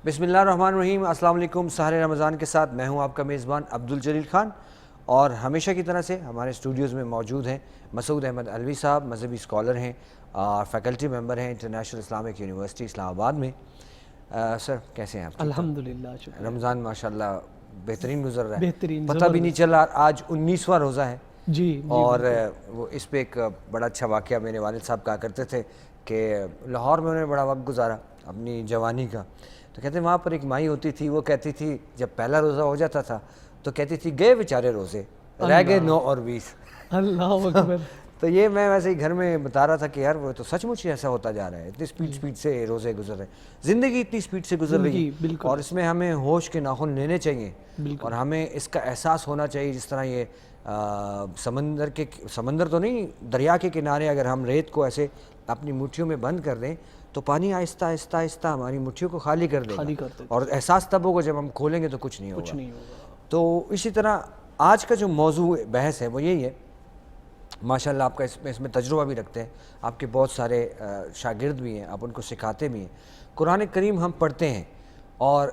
بسم اللہ الرحمن الرحیم۔ السلام علیکم۔ سحر رمضان کے ساتھ میں ہوں آپ کا میزبان عبدالجلیل خان، اور ہمیشہ کی طرح سے ہمارے اسٹوڈیوز میں موجود ہیں مسعود احمد علوی صاحب، مذہبی اسکالر ہیں اور فیکلٹی ممبر ہیں انٹرنیشنل اسلامک یونیورسٹی اسلام آباد میں۔ سر کیسے ہیں آپ؟ الحمدللہ شکر۔ رمضان ماشاءاللہ بہترین گزر رہا ہے، بہترین، پتہ بھی نہیں چل رہا۔ آج 19واں روزہ ہے جی اور وہ اس پہ ایک بڑا اچھا واقعہ میرے والد صاحب کہا کرتے تھے کہ لاہور میں انہوں نے بڑا وقت گزارا اپنی جوانی کا، تو کہتے ہیں وہاں پر ایک مائی ہوتی تھی، وہ کہتی تھی جب پہلا روزہ ہو جاتا تھا تو کہتی تھی گئے بیچارے روزے، رہ گئے 9 اور 20۔ اللہ اکبر۔ تو یہ میں ویسے ہی گھر میں بتا رہا تھا کہ یار وہ تو سچ مچ ہی ایسا ہوتا جا رہا ہے، اتنی سپیڈ سے روزے گزر رہے ہیں، زندگی اتنی سپیڈ سے گزر رہی ہے، اور اس میں ہمیں ہوش کے ناخن لینے چاہیے، اور ہمیں اس کا احساس ہونا چاہیے۔ جس طرح یہ سمندر تو نہیں، دریا کے کنارے اگر ہم ریت کو ایسے اپنی مٹھیوں میں بند کر دیں تو پانی آہستہ آہستہ آہستہ ہماری مٹھیوں کو خالی کر دے گا، اور احساس تب ہوگا جب ہم کھولیں گے تو کچھ نہیں ہوگا۔ تو اسی طرح آج کا جو موضوع بحث ہے وہ یہی ہے۔ ماشاءاللہ آپ کا اس میں تجربہ بھی رکھتے ہیں، آپ کے بہت سارے شاگرد بھی ہیں، آپ ان کو سکھاتے بھی ہیں۔ قرآن کریم ہم پڑھتے ہیں اور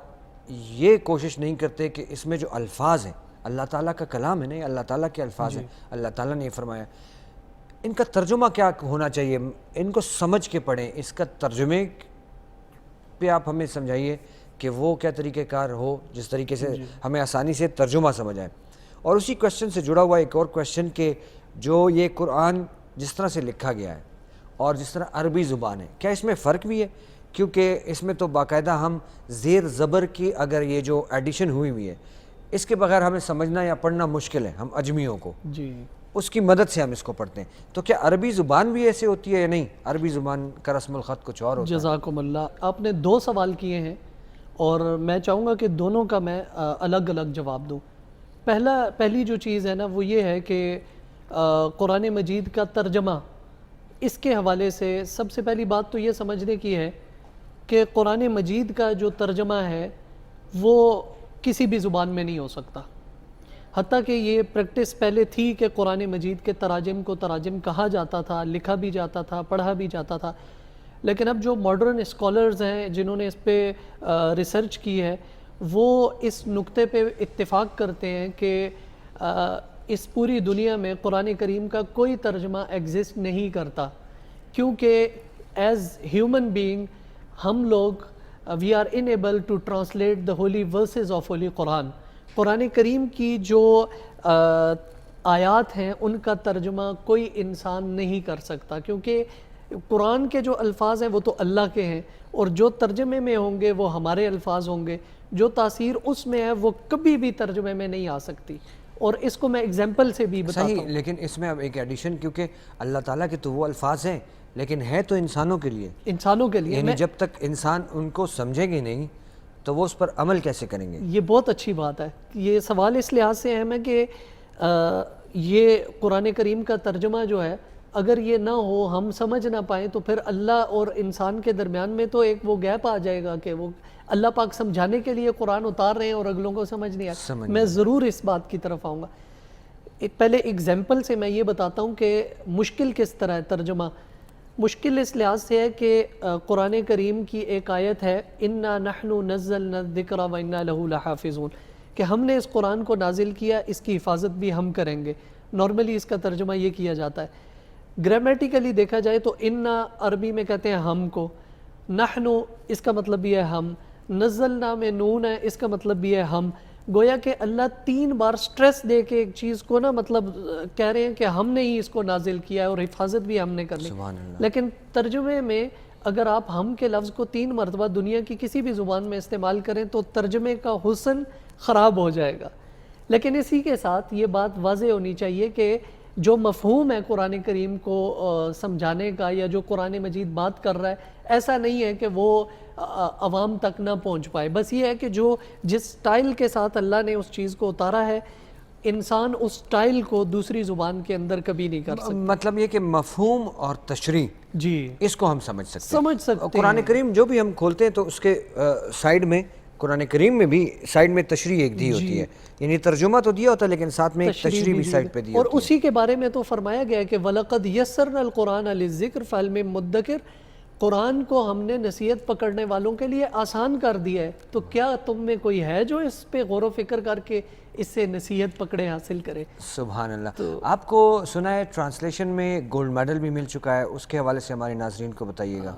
یہ کوشش نہیں کرتے کہ اس میں جو الفاظ ہیں، اللہ تعالیٰ کا کلام ہے نا، اللہ تعالیٰ کے الفاظ ہیں، اللہ تعالیٰ نے یہ فرمایا، ان کا ترجمہ کیا ہونا چاہیے، ان کو سمجھ کے پڑھیں۔ اس کا ترجمے پہ آپ ہمیں سمجھائیے کہ وہ کیا طریقہ کار ہو جس طریقے سے ہمیں آسانی سے ترجمہ سمجھ آئے۔ اور اسی کویشچن سے جڑا ہوا ایک اور کویشچن کہ جو یہ قرآن جس طرح سے لکھا گیا ہے اور جس طرح عربی زبان ہے، کیا اس میں فرق بھی ہے؟ کیونکہ اس میں تو باقاعدہ ہم زیر زبر کی اگر یہ جو ایڈیشن ہوئی ہے، اس کے بغیر ہمیں سمجھنا یا پڑھنا مشکل ہے ہم اجمیوں کو، اس کی مدد سے ہم اس کو پڑھتے ہیں۔ تو کیا عربی زبان بھی ایسے ہوتی ہے یا نہیں؟ عربی زبان کا رسم الخط کچھ اور ہوتا ہے؟ جزاکم اللہ۔ آپ نے 2 سوال کیے ہیں اور میں چاہوں گا کہ دونوں کا میں الگ الگ جواب دوں۔ پہلی جو چیز ہے نا وہ یہ ہے کہ قرآن مجید کا ترجمہ، اس کے حوالے سے سب سے پہلی بات تو یہ سمجھنے کی ہے کہ قرآن مجید کا جو ترجمہ ہے وہ کسی بھی زبان میں نہیں ہو سکتا۔ حتیٰ کہ یہ پریکٹس پہلے تھی کہ قرآن مجید کے تراجم کو تراجم کہا جاتا تھا، لکھا بھی جاتا تھا، پڑھا بھی جاتا تھا، لیکن اب جو ماڈرن اسکالرز ہیں جنہوں نے اس پہ ریسرچ کی ہے وہ اس نقطے پہ اتفاق کرتے ہیں کہ اس پوری دنیا میں قرآن کریم کا کوئی ترجمہ ایگزسٹ نہیں کرتا، کیونکہ ایز ہیومن بینگ ہم لوگ we are unable to translate the holy verses of holy Quran. Quran کریم کی جو آیات ہیں ان کا ترجمہ کوئی انسان نہیں کر سکتا، کیونکہ قرآن کے جو الفاظ ہیں وہ تو اللہ کے ہیں، اور جو ترجمے میں ہوں گے وہ ہمارے الفاظ ہوں گے، جو تاثیر اس میں ہے وہ کبھی بھی ترجمے میں نہیں آ سکتی۔ اور اس کو میں اگزامپل سے بھی بتاتا ہوں۔ لیکن اس میں اب ایک ایڈیشن، کیونکہ اللہ تعالیٰ کے تو وہ الفاظ ہیں لیکن ہے تو انسانوں کے لیے، انسانوں کے لیے، یعنی جب تک انسان ان کو سمجھیں گے نہیں تو وہ اس پر عمل کیسے کریں گے؟ یہ بہت اچھی بات ہے۔ یہ سوال اس لحاظ سے اہم ہے کہ یہ قرآن کریم کا ترجمہ جو ہے اگر یہ نہ ہو، ہم سمجھ نہ پائیں، تو پھر اللہ اور انسان کے درمیان میں تو ایک وہ گیپ آ جائے گا کہ وہ اللہ پاک سمجھانے کے لیے قرآن اتار رہے ہیں اور اگلوں کو سمجھ نہیں آتا۔ میں ضرور اس بات کی طرف آؤں گا۔ پہلے اگزامپل سے میں یہ بتاتا ہوں کہ مشکل کس طرح ہے ترجمہ۔ مشکل اس لحاظ سے ہے کہ قرآن کریم کی ایک آیت ہے اِنَّا نَحْنُ نَزَّلْنَا الذِّكْرَ وَإِنَّا لَهُ لَحَافِظُونَ، کہ ہم نے اس قرآن کو نازل کیا، اس کی حفاظت بھی ہم کریں گے۔ نارملی اس کا ترجمہ یہ کیا جاتا ہے۔ گرامیٹیکلی دیکھا جائے تو اِنَّا عربی میں کہتے ہیں ہم کو، نحنو اس کا مطلب بھی ہے ہم، نزلنا میں نون ہے، اس کا بھی بھی ہے ہم۔ گویا کہ اللہ 3 بار سٹریس دے کے ایک چیز کو نا مطلب کہہ رہے ہیں کہ ہم نے ہی اس کو نازل کیا ہے اور حفاظت بھی ہم نے کرنی۔ لیکن ترجمے میں اگر آپ ہم کے لفظ کو 3 مرتبہ دنیا کی کسی بھی زبان میں استعمال کریں تو ترجمے کا حسن خراب ہو جائے گا۔ لیکن اسی کے ساتھ یہ بات واضح ہونی چاہیے کہ جو مفہوم ہے قرآن کریم کو سمجھانے کا، یا جو قرآن مجید بات کر رہا ہے، ایسا نہیں ہے کہ وہ عوام تک نہ پہنچ پائے۔ بس یہ ہے کہ جو جس سٹائل کے ساتھ اللہ نے اس چیز کو اتارا ہے، انسان اس سٹائل کو دوسری زبان کے اندر کبھی نہیں کر سکتا۔ مطلب یہ کہ مفہوم اور تشریح اس کو ہم سمجھ سکتے ہیں۔ قرآن کریم جو بھی ہم کھولتے ہیں تو اس کے سائیڈ میں، قرآن کریم میں بھی سائیڈ میں تشریح ایک دی ہوتی ہے، یعنی ترجمہ تو دیا ہوتا ہے لیکن ساتھ میں ایک تشریح بھی سائیڈ پہ دی ہوتی ہے۔ اور اسی کے بارے میں تو فرمایا گیا ہے کہ وَلَقَدْ يَسَّرْنَا الْقُرْآنَ لِلذِّكْرِ فَهَلْ مِن مُدَّكِرٍ، قرآن کو ہم نے نصیحت پکڑنے والوں کے لیے آسان کر دیا ہے، تو کیا تم میں کوئی ہے جو اس پہ غور و فکر کر کے اس سے نصیحت پکڑے حاصل کرے؟ سبحان اللہ. آپ کو سنا ہے ٹرانسلیشن میں گولڈ میڈل بھی مل چکا ہے، اس کے حوالے سے ہمارے ناظرین کو بتائیے گا.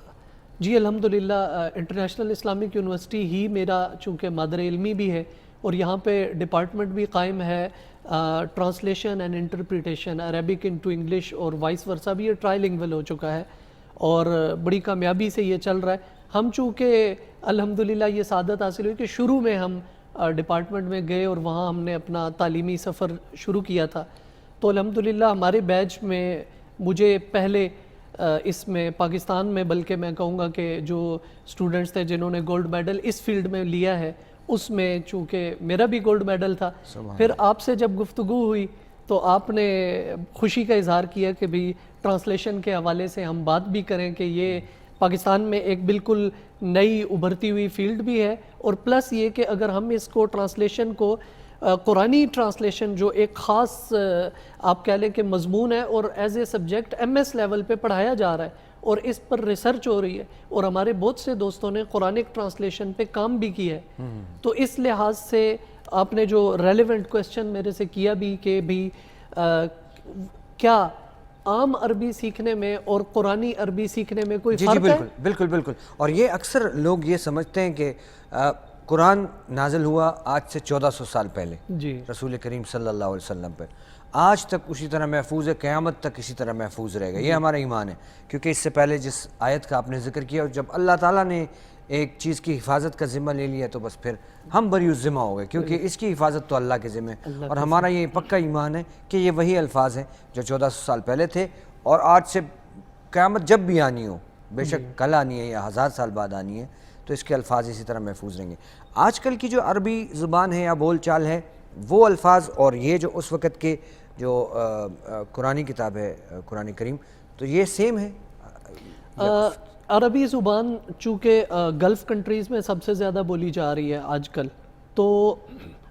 جی الحمدللہ، انٹرنیشنل اسلامک یونیورسٹی ہی میرا چونکہ مادر علمی بھی ہے، اور یہاں پہ ڈپارٹمنٹ بھی قائم ہے translation and interpretation, Arabic into English اور وائس ورسا بھی یہ ٹرائی لنگول ہو چکا ہے اور بڑی کامیابی سے یہ چل رہا ہے. ہم چونکہ الحمدللہ یہ سعادت حاصل ہوئی کہ شروع میں ہم ڈپارٹمنٹ میں گئے اور وہاں ہم نے اپنا تعلیمی سفر شروع کیا تھا، تو الحمدللہ ہمارے بیچ میں مجھے پہلے اس میں پاکستان میں، بلکہ میں کہوں گا کہ جو اسٹوڈنٹس تھے جنہوں نے گولڈ میڈل اس فیلڈ میں لیا ہے، اس میں چونکہ میرا بھی گولڈ میڈل تھا. پھر آپ سے جب گفتگو ہوئی تو آپ نے خوشی کا اظہار کیا کہ بھی ٹرانسلیشن کے حوالے سے ہم بات بھی کریں کہ یہ پاکستان میں ایک بالکل نئی ابھرتی ہوئی فیلڈ بھی ہے، اور پلس یہ کہ اگر ہم اس کو ٹرانسلیشن کو قرآنی ٹرانسلیشن جو ایک خاص آپ کہہ لیں کہ مضمون ہے اور as a subject MS level پہ پڑھایا جا رہا ہے اور اس پر ریسرچ ہو رہی ہے، اور ہمارے بہت سے دوستوں نے قرآنک ٹرانسلیشن پہ کام بھی کیا ہے، تو اس لحاظ سے آپ نے جو ریلیونٹ کویسچن میرے سے کیا بھی کہ بھی کیا عام عربی سیکھنے میں اور قرآنی عربی سیکھنے میں کوئی فرق ہے؟ بالکل بالکل. اور یہ اکثر لوگ یہ سمجھتے ہیں کہ قرآن نازل ہوا آج سے 1400 سال پہلے جی رسول کریم صلی اللہ علیہ وسلم پر، آج تک اسی طرح محفوظ ہے، قیامت تک اسی طرح محفوظ رہے گا. یہ ہمارا ایمان ہے، کیونکہ اس سے پہلے جس آیت کا آپ نے ذکر کیا، جب اللہ تعالیٰ نے ایک چیز کی حفاظت کا ذمہ لے لیا تو بس پھر ہم بری ذمہ ہو گئے، کیونکہ اس کی حفاظت تو اللہ کے ذمہ ہے. اور ہمارا یہ پکا ایمان ہے کہ یہ وہی الفاظ ہیں جو 1400 سال پہلے تھے، اور آج سے قیامت جب بھی آنی ہو، بے شک کل آنی ہے یا 1000 سال بعد آنی ہے، تو اس کے الفاظ اسی طرح محفوظ رہیں گے. آج کل کی جو عربی زبان ہے یا بول چال ہے، وہ الفاظ اور یہ جو اس وقت کے جو قرآنی کتاب ہے قرآن کریم، تو یہ سیم ہے. عربی زبان چونکہ گلف کنٹریز میں سب سے زیادہ بولی جا رہی ہے آج کل، تو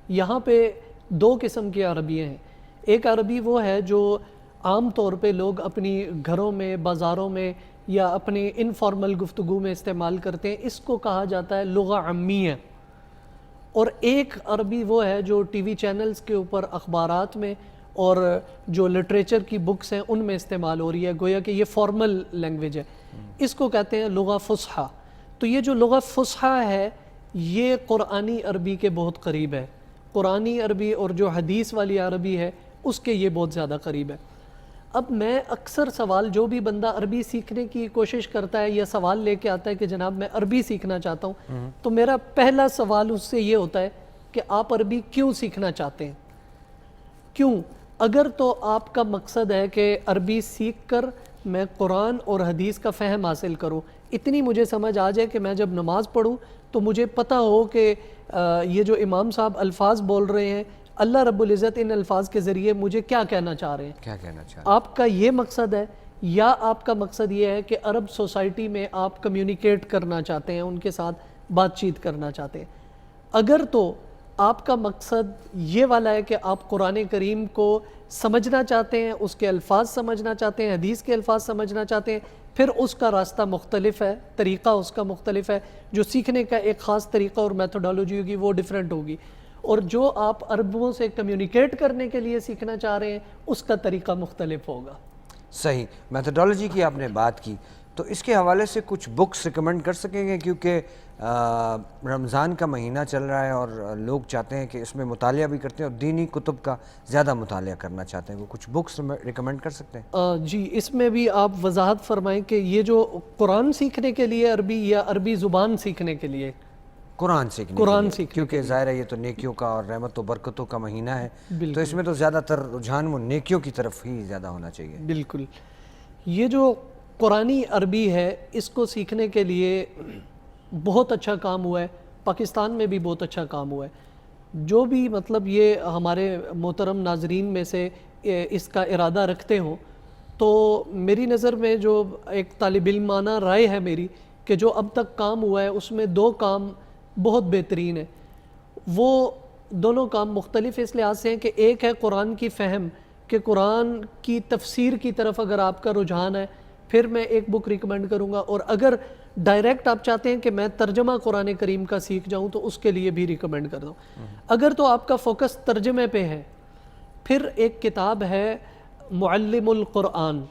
یہاں پہ دو قسم کی عربیاں ہیں. ایک عربی وہ ہے جو عام طور پہ لوگ اپنی گھروں میں، بازاروں میں یا اپنی انفارمل گفتگو میں استعمال کرتے ہیں، اس کو کہا جاتا ہے لغہ عامیہ. اور ایک عربی وہ ہے جو ٹی وی چینلز کے اوپر، اخبارات میں اور جو لٹریچر کی بکس ہیں ان میں استعمال ہو رہی ہے، گویا کہ یہ فارمل لینگویج ہے. اس کو کہتے ہیں لغہ فصحیٰ. تو یہ جو لغہ فصحیٰ ہے یہ قرآنی عربی کے بہت قریب ہے. قرآنی عربی اور جو حدیث والی عربی ہے اس کے یہ بہت زیادہ قریب ہے. اب میں اکثر سوال، جو بھی بندہ عربی سیکھنے کی کوشش کرتا ہے یا سوال لے کے آتا ہے کہ جناب میں عربی سیکھنا چاہتا ہوں، تو میرا پہلا سوال اس سے یہ ہوتا ہے کہ آپ عربی کیوں سیکھنا چاہتے ہیں؟ کیوں؟ اگر تو آپ کا مقصد ہے کہ عربی سیکھ کر میں قرآن اور حدیث کا فہم حاصل کروں، اتنی مجھے سمجھ آ جائے کہ میں جب نماز پڑھوں تو مجھے پتہ ہو کہ یہ جو امام صاحب الفاظ بول رہے ہیں، اللہ رب العزت ان الفاظ کے ذریعے مجھے کیا کہنا چاہ رہے ہیں. کیا کہنا چاہ رہے ہیں؟ آپ کا یہ مقصد ہے، یا آپ کا مقصد یہ ہے کہ عرب سوسائٹی میں آپ کمیونیکیٹ کرنا چاہتے ہیں، ان کے ساتھ بات چیت کرنا چاہتے ہیں. اگر تو آپ کا مقصد یہ والا ہے کہ آپ قرآن کریم کو سمجھنا چاہتے ہیں، اس کے الفاظ سمجھنا چاہتے ہیں، حدیث کے الفاظ سمجھنا چاہتے ہیں، پھر اس کا راستہ مختلف ہے، طریقہ اس کا مختلف ہے. جو سیکھنے کا ایک خاص طریقہ اور میتھڈالوجی ہوگی وہ ڈیفرنٹ ہوگی. اور جو آپ عربوں سے کمیونیکیٹ کرنے کے لیے سیکھنا چاہ رہے ہیں اس کا طریقہ مختلف ہوگا. صحیح. میتھڈالوجی کی آپ نے بات کی، تو اس کے حوالے سے کچھ بکس ریکمینڈ کر سکیں گے؟ کیونکہ رمضان کا مہینہ چل رہا ہے اور لوگ چاہتے ہیں کہ اس میں مطالعہ بھی کرتے ہیں اور دینی کتب کا زیادہ مطالعہ کرنا چاہتے ہیں، وہ کچھ بکس ریکمینڈ کر سکتے ہیں؟ جی، اس میں بھی آپ وضاحت فرمائیں کہ یہ جو قرآن سیکھنے کے لیے عربی یا عربی زبان سیکھنے کے لیے؟ قرآن سیکھنے، کیونکہ ظاہر ہے یہ تو نیکیوں کا اور رحمت و برکتوں کا مہینہ ہے، تو اس میں تو زیادہ تر رجحان وہ نیکیوں کی طرف ہی زیادہ ہونا چاہیے. بالکل. یہ جو قرآنی عربی ہے اس کو سیکھنے کے لیے بہت اچھا کام ہوا ہے، پاکستان میں بھی بہت اچھا کام ہوا ہے. جو بھی مطلب یہ ہمارے محترم ناظرین میں سے اس کا ارادہ رکھتے ہوں، تو میری نظر میں جو ایک طالب علمانہ رائے ہے میری کہ جو اب تک کام ہوا ہے اس میں دو کام بہت بہترین ہے. وہ دونوں کام مختلف اس لحاظ سے ہیں کہ ایک ہے قرآن کی فہم، کہ قرآن کی تفسیر کی طرف اگر آپ کا رجحان ہے پھر میں ایک بک ریکمینڈ کروں گا، اور اگر ڈائریکٹ آپ چاہتے ہیں کہ میں ترجمہ قرآن کریم کا سیکھ جاؤں تو اس کے لیے بھی ریکمینڈ کر دوں۔ اگر تو آپ کا فوکس ترجمے پہ ہے، پھر ایک کتاب ہے معلم القرآن۔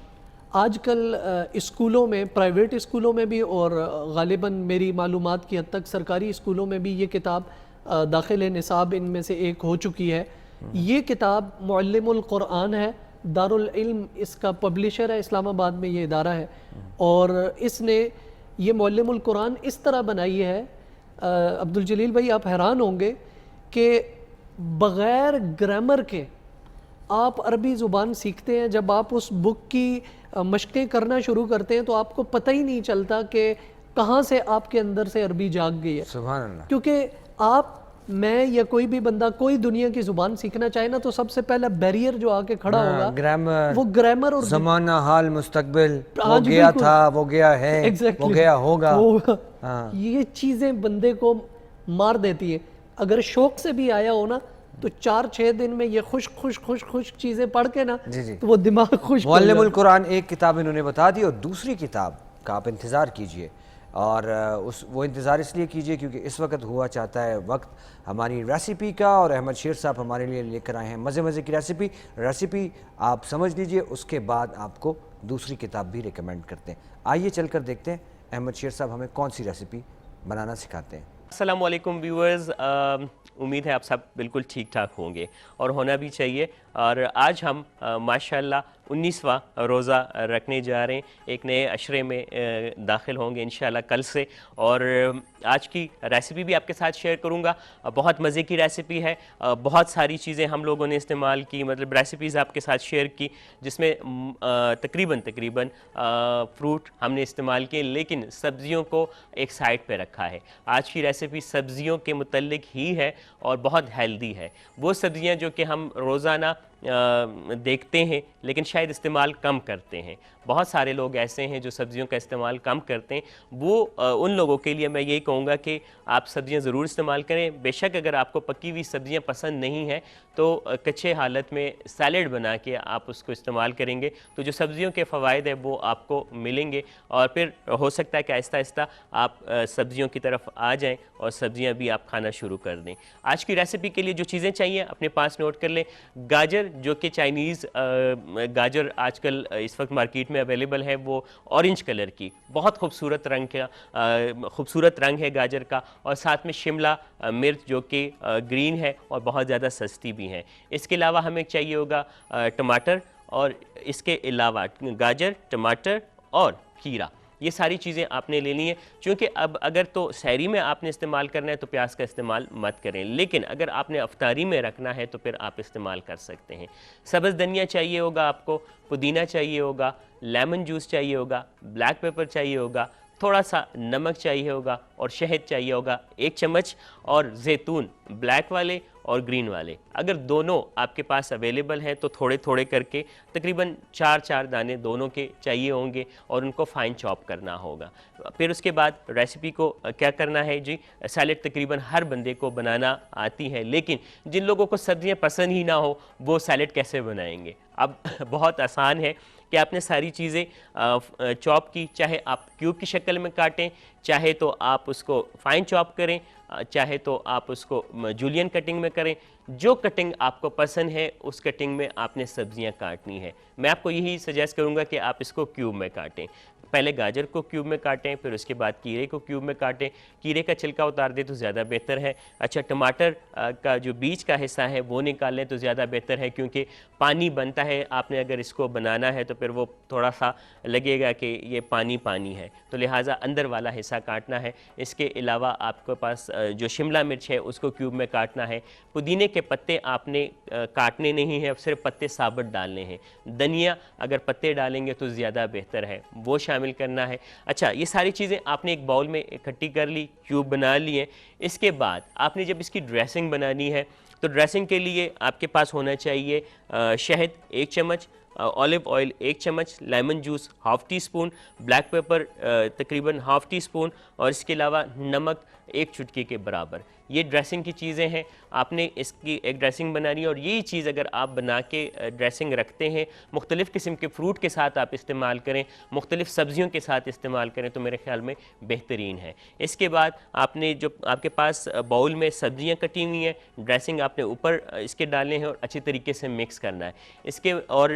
آج کل اسکولوں میں، پرائیویٹ اسکولوں میں بھی، اور غالباً میری معلومات کی حد تک سرکاری اسکولوں میں بھی یہ کتاب داخل نصاب ان میں سے ایک ہو چکی ہے۔ یہ کتاب معلم القرآن ہے، دارالعلم اس کا پبلشر ہے، اسلام آباد میں یہ ادارہ ہے، اور اس نے یہ معلم القرآن اس طرح بنائی ہے، عبدالجلیل بھائی آپ حیران ہوں گے کہ بغیر گرامر کے آپ عربی زبان سیکھتے ہیں۔ جب آپ اس بک کی مشقیں کرنا شروع کرتے ہیں تو آپ کو پتہ ہی نہیں چلتا کہ کہاں سے آپ کے اندر سے عربی جاگ گئی ہے۔ سبحان اللہ۔ کیونکہ آپ، میں یا کوئی بھی بندہ کوئی دنیا کی زبان سیکھنا چاہے نا تو سب سے پہلا بیریئر جو آ کے کھڑا ہوگا گرامر، وہ گرامر اور زمانہ، حال، مستقبل، وہ گیا تھا، وہ گیا ہے، وہ گیا ہوگا۔ یہ چیزیں بندے کو مار دیتی ہیں۔ اگر شوق سے بھی آیا ہو نا تو 4-6 دن میں یہ خشک چیزیں پڑھ کے نا تو وہ دماغ خوش۔ معلم القرآن ایک کتاب انہوں نے بتا دی، اور دوسری کتاب کا آپ انتظار کیجئے، اور وہ انتظار اس لیے کیجئے کیونکہ اس وقت ہوا چاہتا ہے وقت ہماری ریسیپی کا، اور احمد شیر صاحب ہمارے لیے لے کر آئے ہیں مزے کی ریسیپی آپ سمجھ لیجئے، اس کے بعد آپ کو دوسری کتاب بھی ریکمینڈ کرتے ہیں۔ آئیے چل کر دیکھتے ہیں احمد شیر صاحب ہمیں کون سی ریسیپی بنانا سکھاتے ہیں۔ السلام علیکم ویورز، امید ہے آپ سب بالکل ٹھیک ٹھاک ہوں گے اور ہونا بھی چاہیے۔ اور آج ہم ماشاءاللہ 19واں روزہ رکھنے جا رہے ہیں، ایک نئے عشرے میں داخل ہوں گے انشاءاللہ کل سے، اور آج کی ریسیپی بھی آپ کے ساتھ شیئر کروں گا۔ بہت مزے کی ریسیپی ہے، بہت ساری چیزیں ہم لوگوں نے استعمال کی، مطلب ریسیپیز آپ کے ساتھ شیئر کی جس میں تقریباً فروٹ ہم نے استعمال کیے، لیکن سبزیوں کو ایک سائڈ پہ رکھا ہے۔ آج کی ریسیپی سبزیوں کے متعلق ہی ہے اور بہت ہیلدی ہے۔ وہ سبزیاں جو کہ ہم روزانہ دیکھتے ہیں لیکن شاید استعمال کم کرتے ہیں، بہت سارے لوگ ایسے ہیں جو سبزیوں کا استعمال کم کرتے ہیں۔ وہ ان لوگوں کے لیے میں یہی کہوں گا کہ آپ سبزیاں ضرور استعمال کریں۔ بے شک اگر آپ کو پکی ہوئی سبزیاں پسند نہیں ہیں تو کچے حالت میں سیلڈ بنا کے آپ اس کو استعمال کریں گے تو جو سبزیوں کے فوائد ہیں وہ آپ کو ملیں گے، اور پھر ہو سکتا ہے کہ آہستہ آہستہ آپ سبزیوں کی طرف آ جائیں اور سبزیاں بھی آپ کھانا شروع کر دیں۔ آج کی ریسیپی کے لیے جو چیزیں چاہیے اپنے پاس نوٹ کر لیں۔ گاجر، جو کہ چائنیز گاجر آج کل اس وقت مارکیٹ میں اویلیبل ہے، وہ اورنج کلر کی، بہت خوبصورت رنگ ہے گاجر کا، اور ساتھ میں شملہ مرچ جو کہ گرین ہے اور بہت زیادہ سستی بھی ہے۔ اس کے علاوہ ہمیں چاہیے ہوگا ٹماٹر، اور اس کے علاوہ گاجر، ٹماٹر اور کھیرا، یہ ساری چیزیں آپ نے لینی ہے۔ چونکہ اب اگر تو سحری میں آپ نے استعمال کرنا ہے تو پیاز کا استعمال مت کریں، لیکن اگر آپ نے افطاری میں رکھنا ہے تو پھر آپ استعمال کر سکتے ہیں۔ سبز دھنیا چاہیے ہوگا آپ کو، پودینہ چاہیے ہوگا، لیمن جوس چاہیے ہوگا، بلیک پیپر چاہیے ہوگا، تھوڑا سا نمک چاہیے ہوگا، اور شہد چاہیے ہوگا 1 چمچ، اور زیتون بلیک والے اور گرین والے، اگر دونوں آپ کے پاس اویلیبل ہیں تو تھوڑے تھوڑے کر کے تقریباً 4 دانے دونوں کے چاہیے ہوں گے، اور ان کو فائن چاپ کرنا ہوگا۔ پھر اس کے بعد ریسیپی کو کیا کرنا ہے جی، سیلڈ تقریباً ہر بندے کو بنانا آتی ہے، لیکن جن لوگوں کو سبزیاں پسند ہی نہ ہو وہ سیلڈ کیسے بنائیں گے؟ اب بہت آسان ہے کہ آپ نے ساری چیزیں چاپ کی، چاہے آپ کیوب کی شکل میں کاٹیں، چاہے تو آپ اس کو فائن چاپ کریں، چاہے تو آپ اس کو جولین کٹنگ میں کریں، جو کٹنگ آپ کو پسند ہے اس کٹنگ میں آپ نے سبزیاں کاٹنی ہے۔ میں آپ کو یہی سجیسٹ کروں گا کہ آپ اس کو کیوب میں کاٹیں، پہلے گاجر کو کیوب میں کاٹیں، پھر اس کے بعد کیرے کو کیوب میں کاٹیں، کیرے کا چھلکا اتار دیں تو زیادہ بہتر ہے۔ اچھا، ٹماٹر کا جو بیچ کا حصہ ہے وہ نکال لیں تو زیادہ بہتر ہے، کیونکہ پانی بنتا ہے، آپ نے اگر اس کو بنانا ہے تو پھر وہ تھوڑا سا لگے گا کہ یہ پانی ہے، تو لہٰذا اندر والا حصہ کاٹنا ہے۔ اس کے علاوہ آپ کے پاس جو شملہ مرچ ہے اس کو کیوب میں کاٹنا ہے۔ پودینے کے پتے آپ نے کاٹنے نہیں ہیں، صرف پتے ثابت ڈالنے ہیں۔ دھنیا اگر پتے ڈالیں گے تو زیادہ بہتر ہے، وہ شامل کرنا ہے۔ اچھا، یہ ساری چیزیں آپ نے ایک باؤل میں اکٹھی کر لی، کیوب بنا لیے۔ اس کے بعد آپ نے جب اس کی ڈریسنگ بنانی ہے تو ڈریسنگ کے لیے آپ کے پاس ہونا چاہیے شہد 1 چمچ، اولیو آئل 1 چمچ، lemon juice 1/2 T spoon, black paper تقریباً 1/2 ٹی اسپون، اور اس کے علاوہ نمک 1 چٹکی کے برابر۔ یہ ڈریسنگ کی چیزیں ہیں, آپ نے اس کی ایک ڈریسنگ بنانی ہے, اور یہی چیز اگر آپ بنا کے ڈریسنگ رکھتے ہیں, مختلف قسم کے فروٹ کے ساتھ آپ استعمال کریں, مختلف سبزیوں کے ساتھ استعمال کریں, تو میرے خیال میں بہترین ہے. اس کے بعد آپ نے جو آپ کے پاس باؤل میں سبزیاں کٹی ہوئی ہیں, ڈریسنگ آپ نے اوپر اس کے ڈالنے ہیں اور اچھی طریقے سے مکس کرنا ہے. اس کے اور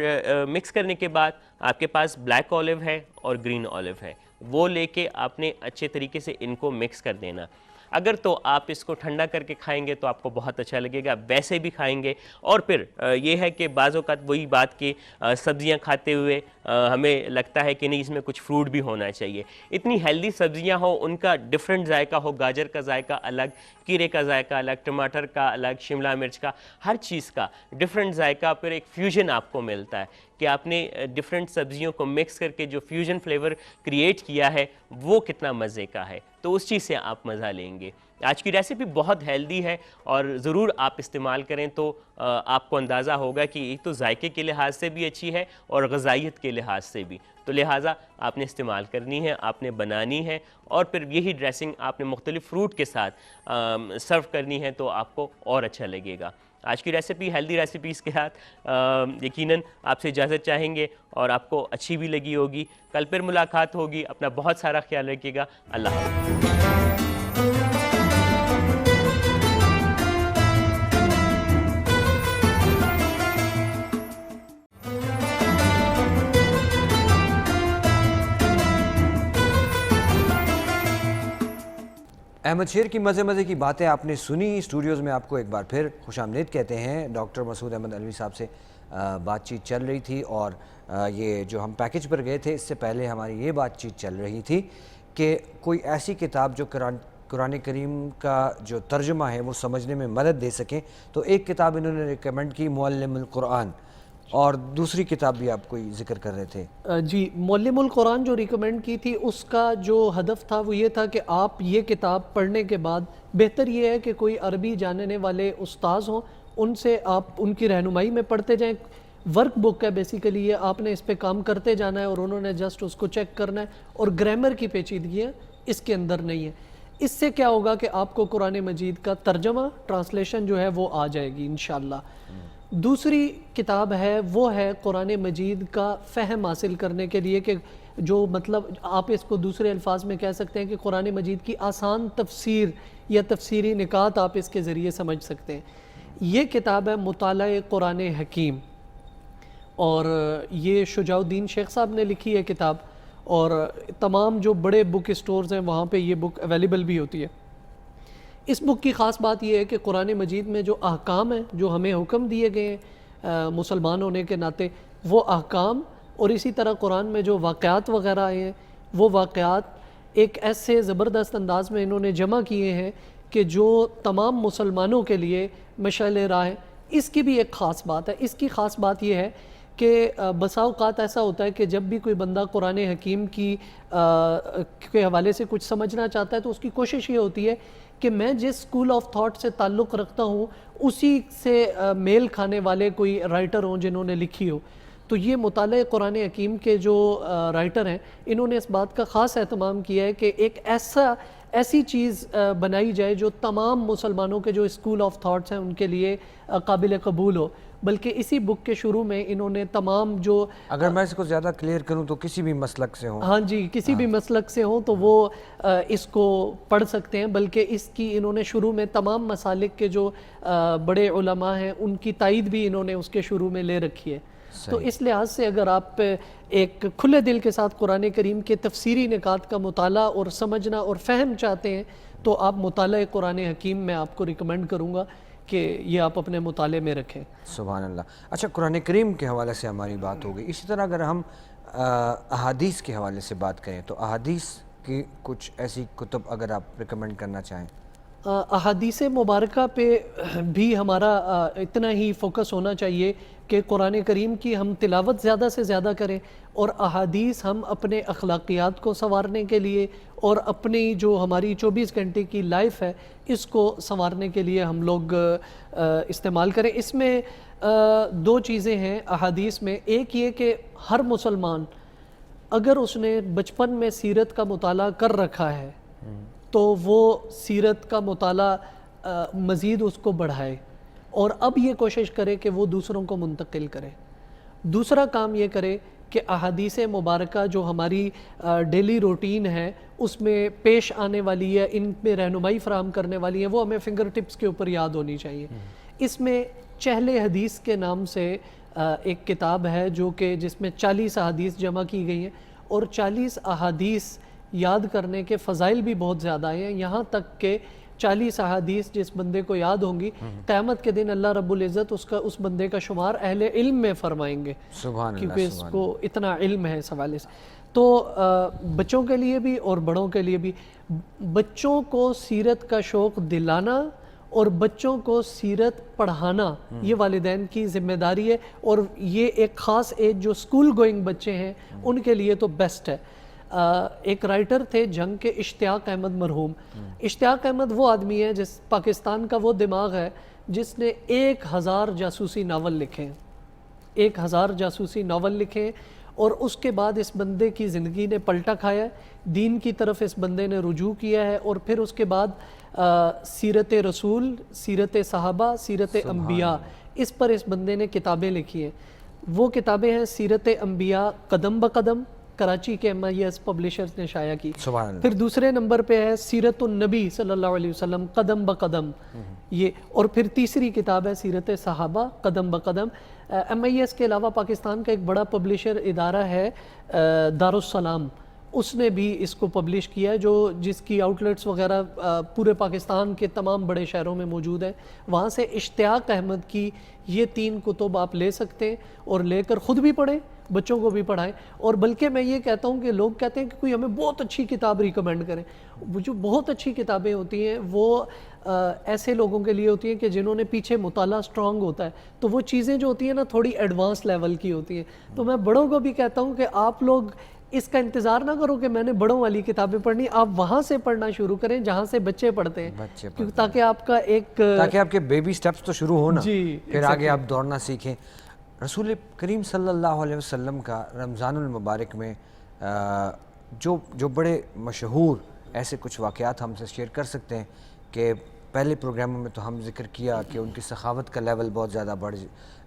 مکس کرنے کے بعد آپ کے پاس بلیک آلیو ہے اور گرین آلیو ہے, وہ لے کے آپ نے اچھے طریقے سے ان کو مکس کر دینا. اگر تو آپ اس کو ٹھنڈا کر کے کھائیں گے تو آپ کو بہت اچھا لگے گا, ویسے بھی کھائیں گے. اور پھر یہ ہے کہ بعض اوقات وہی بات کہ سبزیاں کھاتے ہوئے ہمیں لگتا ہے کہ نہیں اس میں کچھ فروٹ بھی ہونا چاہیے. اتنی ہیلدی سبزیاں ہوں, ان کا ڈیفرنٹ ذائقہ ہو, گاجر کا ذائقہ الگ, کیرے کا ذائقہ الگ, ٹماٹر کا الگ, شملہ مرچ کا, ہر چیز کا ڈیفرنٹ ذائقہ, پھر ایک فیوژن آپ کو ملتا ہے کہ آپ نے ڈیفرنٹ سبزیوں کو مکس کر کے جو فیوژن فلیور کریٹ کیا ہے وہ کتنا مزے کا ہے, تو اس چیز سے آپ مزہ لیں گے. آج کی ریسیپی بہت ہیلدی ہے اور ضرور آپ استعمال کریں تو آپ کو اندازہ ہوگا کہ یہ تو ذائقے کے لحاظ سے بھی اچھی ہے اور غذائیت کے لحاظ سے بھی, تو لہٰذا آپ نے استعمال کرنی ہے, آپ نے بنانی ہے, اور پھر یہی ڈریسنگ آپ نے مختلف فروٹ کے ساتھ سرو کرنی ہے تو آپ کو اور اچھا لگے گا. آج کی ریسیپی ہیلدی ریسیپیز کے ساتھ یقیناً آپ سے اجازت چاہیں گے اور آپ کو اچھی بھی لگی ہوگی. کل پھر ملاقات ہوگی, اپنا بہت سارا خیال رکھیے گا. اللہ حافظ. احمد شیر کی مزے کی باتیں آپ نے سنی. اسٹوڈیوز میں آپ کو ایک بار پھر خوش آمدید کہتے ہیں. ڈاکٹر مسعود احمد علوی صاحب سے بات چیت چل رہی تھی, اور یہ جو ہم پیکج پر گئے تھے اس سے پہلے ہماری یہ بات چیت چل رہی تھی کہ کوئی ایسی کتاب جو قرآن کریم کا جو ترجمہ ہے وہ سمجھنے میں مدد دے سکیں. تو ایک کتاب انہوں نے ریکمنڈ کی, معلم القرآن, اور دوسری کتاب بھی آپ کوئی ذکر کر رہے تھے. جی, معلم القرآن جو ریکمنڈ کی تھی اس کا جو ہدف تھا وہ یہ تھا کہ آپ یہ کتاب پڑھنے کے بعد بہتر یہ ہے کہ کوئی عربی جاننے والے استاذ ہوں, ان سے آپ ان کی رہنمائی میں پڑھتے جائیں. ورک بک ہے بیسیکلی, یہ آپ نے اس پہ کام کرتے جانا ہے اور انہوں نے جسٹ اس کو چیک کرنا ہے, اور گرامر کی پیچیدگیاں اس کے اندر نہیں ہے. اس سے کیا ہوگا کہ آپ کو قرآن مجید کا ترجمہ, ٹرانسلیشن جو ہے وہ آ جائے گی انشاءاللہ. دوسری کتاب ہے وہ ہے قرآن مجید کا فہم حاصل کرنے کے لیے, کہ جو مطلب آپ اس کو دوسرے الفاظ میں کہہ سکتے ہیں کہ قرآن مجید کی آسان تفسیر یا تفسیری نکات آپ اس کے ذریعے سمجھ سکتے ہیں. یہ کتاب ہے مطالعہ قرآن حکیم, اور یہ شجاع الدین شیخ صاحب نے لکھی ہے کتاب, اور تمام جو بڑے بک اسٹورز ہیں وہاں پہ یہ بک اویلیبل بھی ہوتی ہے. اس بک کی خاص بات یہ ہے کہ قرآن مجید میں جو احکام ہیں جو ہمیں حکم دیے گئے ہیں مسلمان ہونے کے ناطے, وہ احکام, اور اسی طرح قرآن میں جو واقعات وغیرہ آئے ہیں وہ واقعات ایک ایسے زبردست انداز میں انہوں نے جمع کیے ہیں کہ جو تمام مسلمانوں کے لیے مشعل راہ ہے. اس کی بھی ایک خاص بات ہے. اس کی خاص بات یہ ہے کہ بسا اوقات ایسا ہوتا ہے کہ جب بھی کوئی بندہ قرآن حکیم کے حوالے سے کچھ سمجھنا چاہتا ہے تو اس کی کوشش یہ ہوتی ہے کہ میں جس اسکول آف تھاٹ سے تعلق رکھتا ہوں اسی سے میل کھانے والے کوئی رائٹر ہوں جنہوں نے لکھی ہو. تو یہ مطالعہ قرآن حکیم کے جو رائٹر ہیں انہوں نے اس بات کا خاص اہتمام کیا ہے کہ ایک ایسی چیز بنائی جائے جو تمام مسلمانوں کے جو اسکول آف تھاٹس ہیں ان کے لیے قابل قبول ہو. بلکہ اسی بک کے شروع میں انہوں نے تمام جو, اگر میں اس کو زیادہ کلیئر کروں تو کسی بھی مسلک سے ہوں, ہاں جی, کسی بھی مسلک سے ہوں تو وہ اس کو پڑھ سکتے ہیں. بلکہ اس کی انہوں نے شروع میں تمام مسالک کے جو بڑے علماء ہیں ان کی تائید بھی انہوں نے اس کے شروع میں لے رکھی ہے. تو اس لحاظ سے اگر آپ ایک کھلے دل کے ساتھ قرآن کریم کے تفسیری نکات کا مطالعہ اور سمجھنا اور فہم چاہتے ہیں تو آپ مطالعہ قرآن حکیم میں آپ کو ریکمینڈ کروں گا کہ یہ آپ اپنے مطالعے میں رکھیں. سبحان اللہ. اچھا, قرآن کریم کے حوالے سے ہماری بات ہو گئی. اسی طرح اگر ہم احادیث کے حوالے سے بات کریں تو احادیث کی کچھ ایسی کتب اگر آپ ریکمینڈ کرنا چاہیں. احادیث مبارکہ پہ بھی ہمارا اتنا ہی فوکس ہونا چاہیے کہ قرآن کریم کی ہم تلاوت زیادہ سے زیادہ کریں, اور احادیث ہم اپنے اخلاقیات کو سنوارنے کے لیے اور اپنی جو ہماری 24 گھنٹے کی لائف ہے اس کو سنوارنے کے لیے ہم لوگ استعمال کریں. اس میں دو چیزیں ہیں احادیث میں. ایک یہ کہ ہر مسلمان اگر اس نے بچپن میں سیرت کا مطالعہ کر رکھا ہے تو وہ سیرت کا مطالعہ مزید اس کو بڑھائے اور اب یہ کوشش کرے کہ وہ دوسروں کو منتقل کرے. دوسرا کام یہ کرے کہ احادیث مبارکہ جو ہماری ڈیلی روٹین ہے اس میں پیش آنے والی ہے, ان میں رہنمائی فراہم کرنے والی ہے, وہ ہمیں فنگر ٹپس کے اوپر یاد ہونی چاہیے. اس میں چہل حدیث کے نام سے ایک کتاب ہے جو کہ جس میں 40 احادیث جمع کی گئی ہیں, اور 40 احادیث یاد کرنے کے فضائل بھی بہت زیادہ ہیں. یہاں تک کہ 40 احادیث جس بندے کو یاد ہوں گی, قیامت کے دن اللہ رب العزت اس بندے کا شمار اہل علم میں فرمائیں گے, کیونکہ اس کو اتنا علم ہے اس حوالے سے. تو بچوں کے لیے بھی اور بڑوں کے لیے بھی, بچوں کو سیرت کا شوق دلانا اور بچوں کو سیرت پڑھانا یہ والدین کی ذمہ داری ہے, اور یہ ایک خاص ایج جو سکول گوئنگ بچے ہیں ان کے لیے تو بیسٹ ہے. ایک رائٹر تھے جنگ کے, اشتیاق احمد مرحوم. اشتیاق احمد وہ آدمی ہے جس پاکستان کا وہ دماغ ہے جس نے 1000 جاسوسی ناول لکھے ہیں, 1000 جاسوسی ناول لکھے, اور اس کے بعد اس بندے کی زندگی نے پلٹا کھایا ہے, دین کی طرف اس بندے نے رجوع کیا ہے, اور پھر اس کے بعد سیرت رسول, سیرت صحابہ, سیرت انبیاء, اس پر اس بندے نے کتابیں لکھی ہیں. وہ کتابیں ہیں سیرت انبیاء قدم بقدم, کراچی کے MIS پبلشرز نے شائع کی. پھر دوسرے نمبر پہ ہے سیرت النبی صلی اللہ علیہ وسلم قدم بقدم یہ, اور پھر تیسری کتاب ہے سیرت صحابہ قدم بقدم. MIS کے علاوہ پاکستان کا ایک بڑا پبلشر ادارہ ہے دارالسلام, اس نے بھی اس کو پبلش کیا ہے, جو جس کی آؤٹلیٹس وغیرہ پورے پاکستان کے تمام بڑے شہروں میں موجود ہیں. وہاں سے اشتیاق احمد کی یہ 3 کتب آپ لے سکتے ہیں, اور لے کر خود بھی پڑھیں, بچوں کو بھی پڑھائیں. اور بلکہ میں یہ کہتا ہوں کہ لوگ کہتے ہیں کہ کوئی ہمیں بہت اچھی کتاب ریکمینڈ کریں. وہ جو بہت اچھی کتابیں ہوتی ہیں وہ ایسے لوگوں کے لیے ہوتی ہیں کہ جنہوں نے پیچھے مطالعہ سٹرونگ ہوتا ہے, تو وہ چیزیں جو ہوتی ہیں نا تھوڑی ایڈوانس لیول کی ہوتی ہیں. تو میں بڑوں کو بھی کہتا ہوں کہ آپ لوگ اس کا انتظار نہ کرو کہ میں نے بڑوں والی کتابیں پڑھنی, آپ وہاں سے پڑھنا شروع کریں جہاں سے بچے پڑھتے ہیں, تاکہ آپ کا تاکہ آپ کے بیبی سٹیپس تو شروع ہو نا, پھر آگے آپ دوڑنا سیکھیں. رسول کریم صلی اللہ علیہ وسلم کا رمضان المبارک میں جو بڑے مشہور ایسے کچھ واقعات ہم سے شیئر کر سکتے ہیں کہ پہلے پروگراموں میں تو ہم ذکر کیا کہ ان کی سخاوت کا لیول بہت زیادہ بڑھ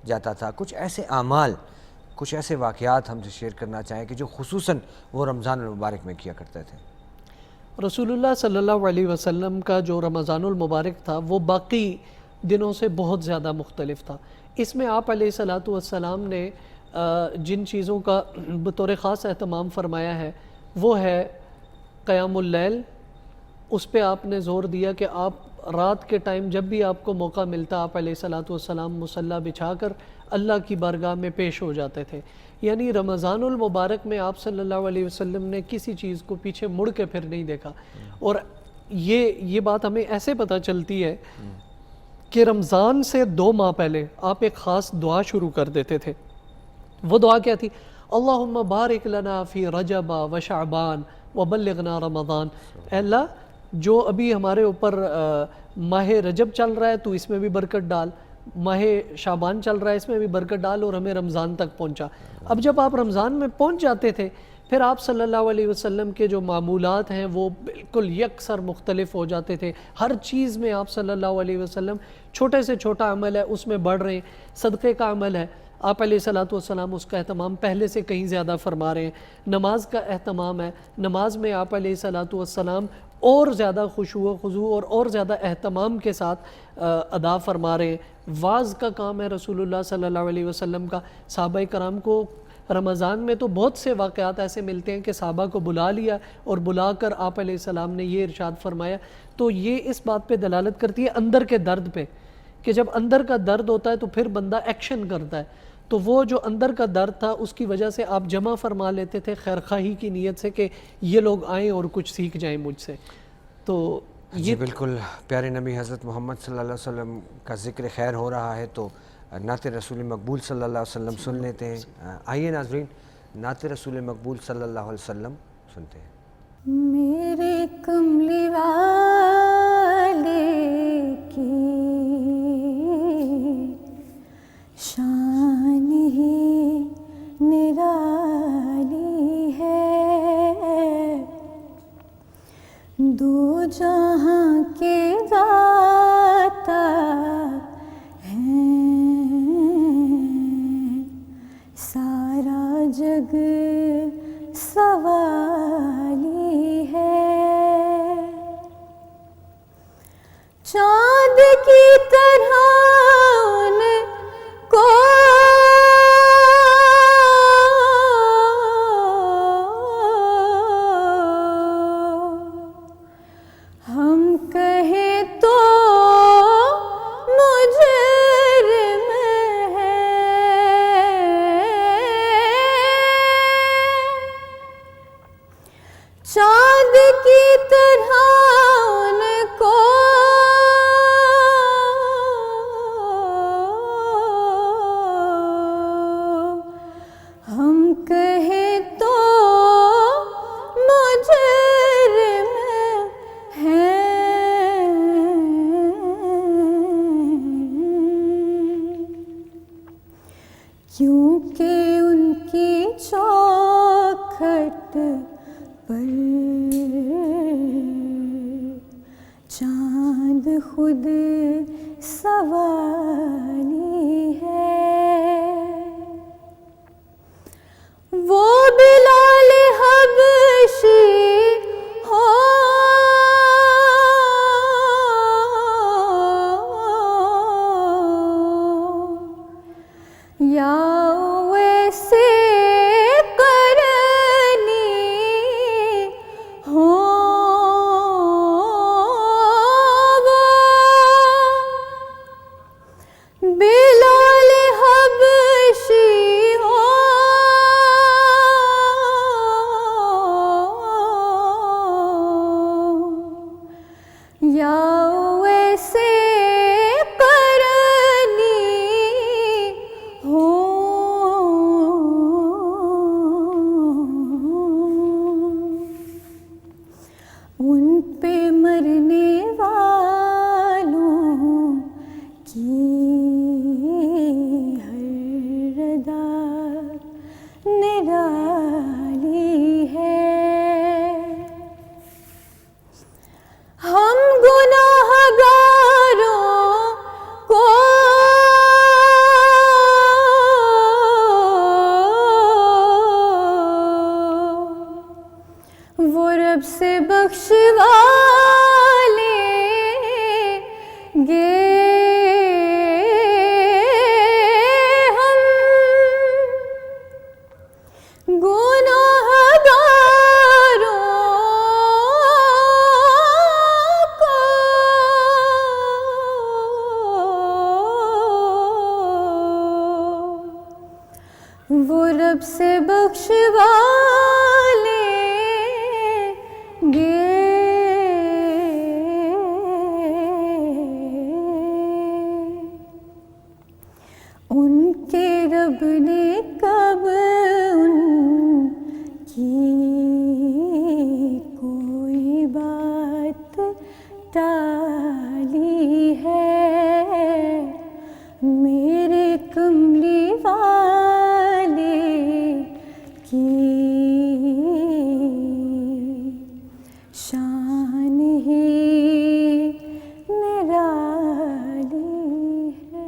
جاتا تھا. کچھ ایسے اعمال, کچھ ایسے واقعات ہم سے شیئر کرنا چاہیں کہ جو خصوصاً وہ رمضان المبارک میں کیا کرتے تھے. رسول اللہ صلی اللہ علیہ وسلم کا جو رمضان المبارک تھا وہ باقی دنوں سے بہت زیادہ مختلف تھا. اس میں آپ علیہ الصلاۃ والسلام نے جن چیزوں کا بطور خاص اہتمام فرمایا ہے وہ ہے قیام اللیل. اس پہ آپ نے زور دیا کہ آپ رات کے ٹائم جب بھی آپ کو موقع ملتا آپ علیہ الصلاۃ والسلام مصلی بچھا کر اللہ کی بارگاہ میں پیش ہو جاتے تھے. یعنی رمضان المبارک میں آپ صلی اللہ علیہ وسلم نے کسی چیز کو پیچھے مڑ کے پھر نہیں دیکھا. اور یہ بات ہمیں ایسے پتہ چلتی ہے کہ رمضان سے 2 ماہ پہلے آپ ایک خاص دعا شروع کر دیتے تھے. وہ دعا کیا تھی؟ اللہم بارک لنا فی رجب و شعبان وبلغنا رمضان. اے اللہ جو ابھی ہمارے اوپر ماہ رجب چل رہا ہے تو اس میں بھی برکت ڈال, ماہ شعبان چل رہا ہے اس میں بھی برکت ڈال, اور ہمیں رمضان تک پہنچا. اب جب آپ رمضان میں پہنچ جاتے تھے پھر آپ صلی اللہ علیہ وسلم کے جو معمولات ہیں وہ بالکل یکسر مختلف ہو جاتے تھے. ہر چیز میں آپ صلی اللہ علیہ وسلم چھوٹے سے چھوٹا عمل ہے اس میں بڑھ رہے ہیں. صدقے کا عمل ہے, آپ علیہ الصلاۃ والسلام اس کا اہتمام پہلے سے کہیں زیادہ فرما رہے ہیں. نماز کا اہتمام ہے, نماز میں آپ علیہ الصلاۃ والسلام اور زیادہ خشوع و خضوع اور زیادہ اہتمام کے ساتھ ادا فرما رہے ہیں. وعظ کا کام ہے رسول اللہ صلی اللہ علیہ وسلم کا. صحابہ کرام کو رمضان میں تو بہت سے واقعات ایسے ملتے ہیں کہ صحابہ کو بلا لیا اور بلا کر آپ علیہ السلام نے یہ ارشاد فرمایا. تو یہ اس بات پہ دلالت کرتی ہے اندر کے درد پہ, کہ جب اندر کا درد ہوتا ہے تو پھر بندہ ایکشن کرتا ہے. تو وہ جو اندر کا درد تھا اس کی وجہ سے آپ جمع فرما لیتے تھے خیرخواہی کی نیت سے کہ یہ لوگ آئیں اور کچھ سیکھ جائیں مجھ سے. تو یہ بالکل پیارے نبی حضرت محمد صلی اللہ علیہ وسلم کا ذکر خیر ہو رہا ہے تو نعت رسول مقبول صلی اللہ علیہ وسلم سن لیتے ہیں. آئیے ناظرین نعت رسول مقبول صلی اللہ علیہ وسلم سنتے ہیں. میرے کملی والے کی شان ہی نرالی ہے, دو جہاں کے سوالی ہے، چاند کی طرح ان کو ہم کہیں تو مجرم ہے، چاند کی طرح ان کو ہم کہیں تو مجرم ہیں، کیونکہ ان کی چوکھٹ پر چاند خود سوالی ہے، وہ بلال حبشی ہو یا ویسے قرنی ہو، بلال حبشی ہو یا ویسے قرنی ہو، ان پہ مرنے والوں کی ہر ادا نرالی ہے، ہم گناہ گاروں کو وہ رب سے بخشوا لیں گے، ہم گناہ گاروں کو وہ رب سے بخشوا لیں گے، ان کے رب نے کب ان کی کوئی بات ٹالی ہے، میرے کملی والے کی شان ہی نرالی ہے۔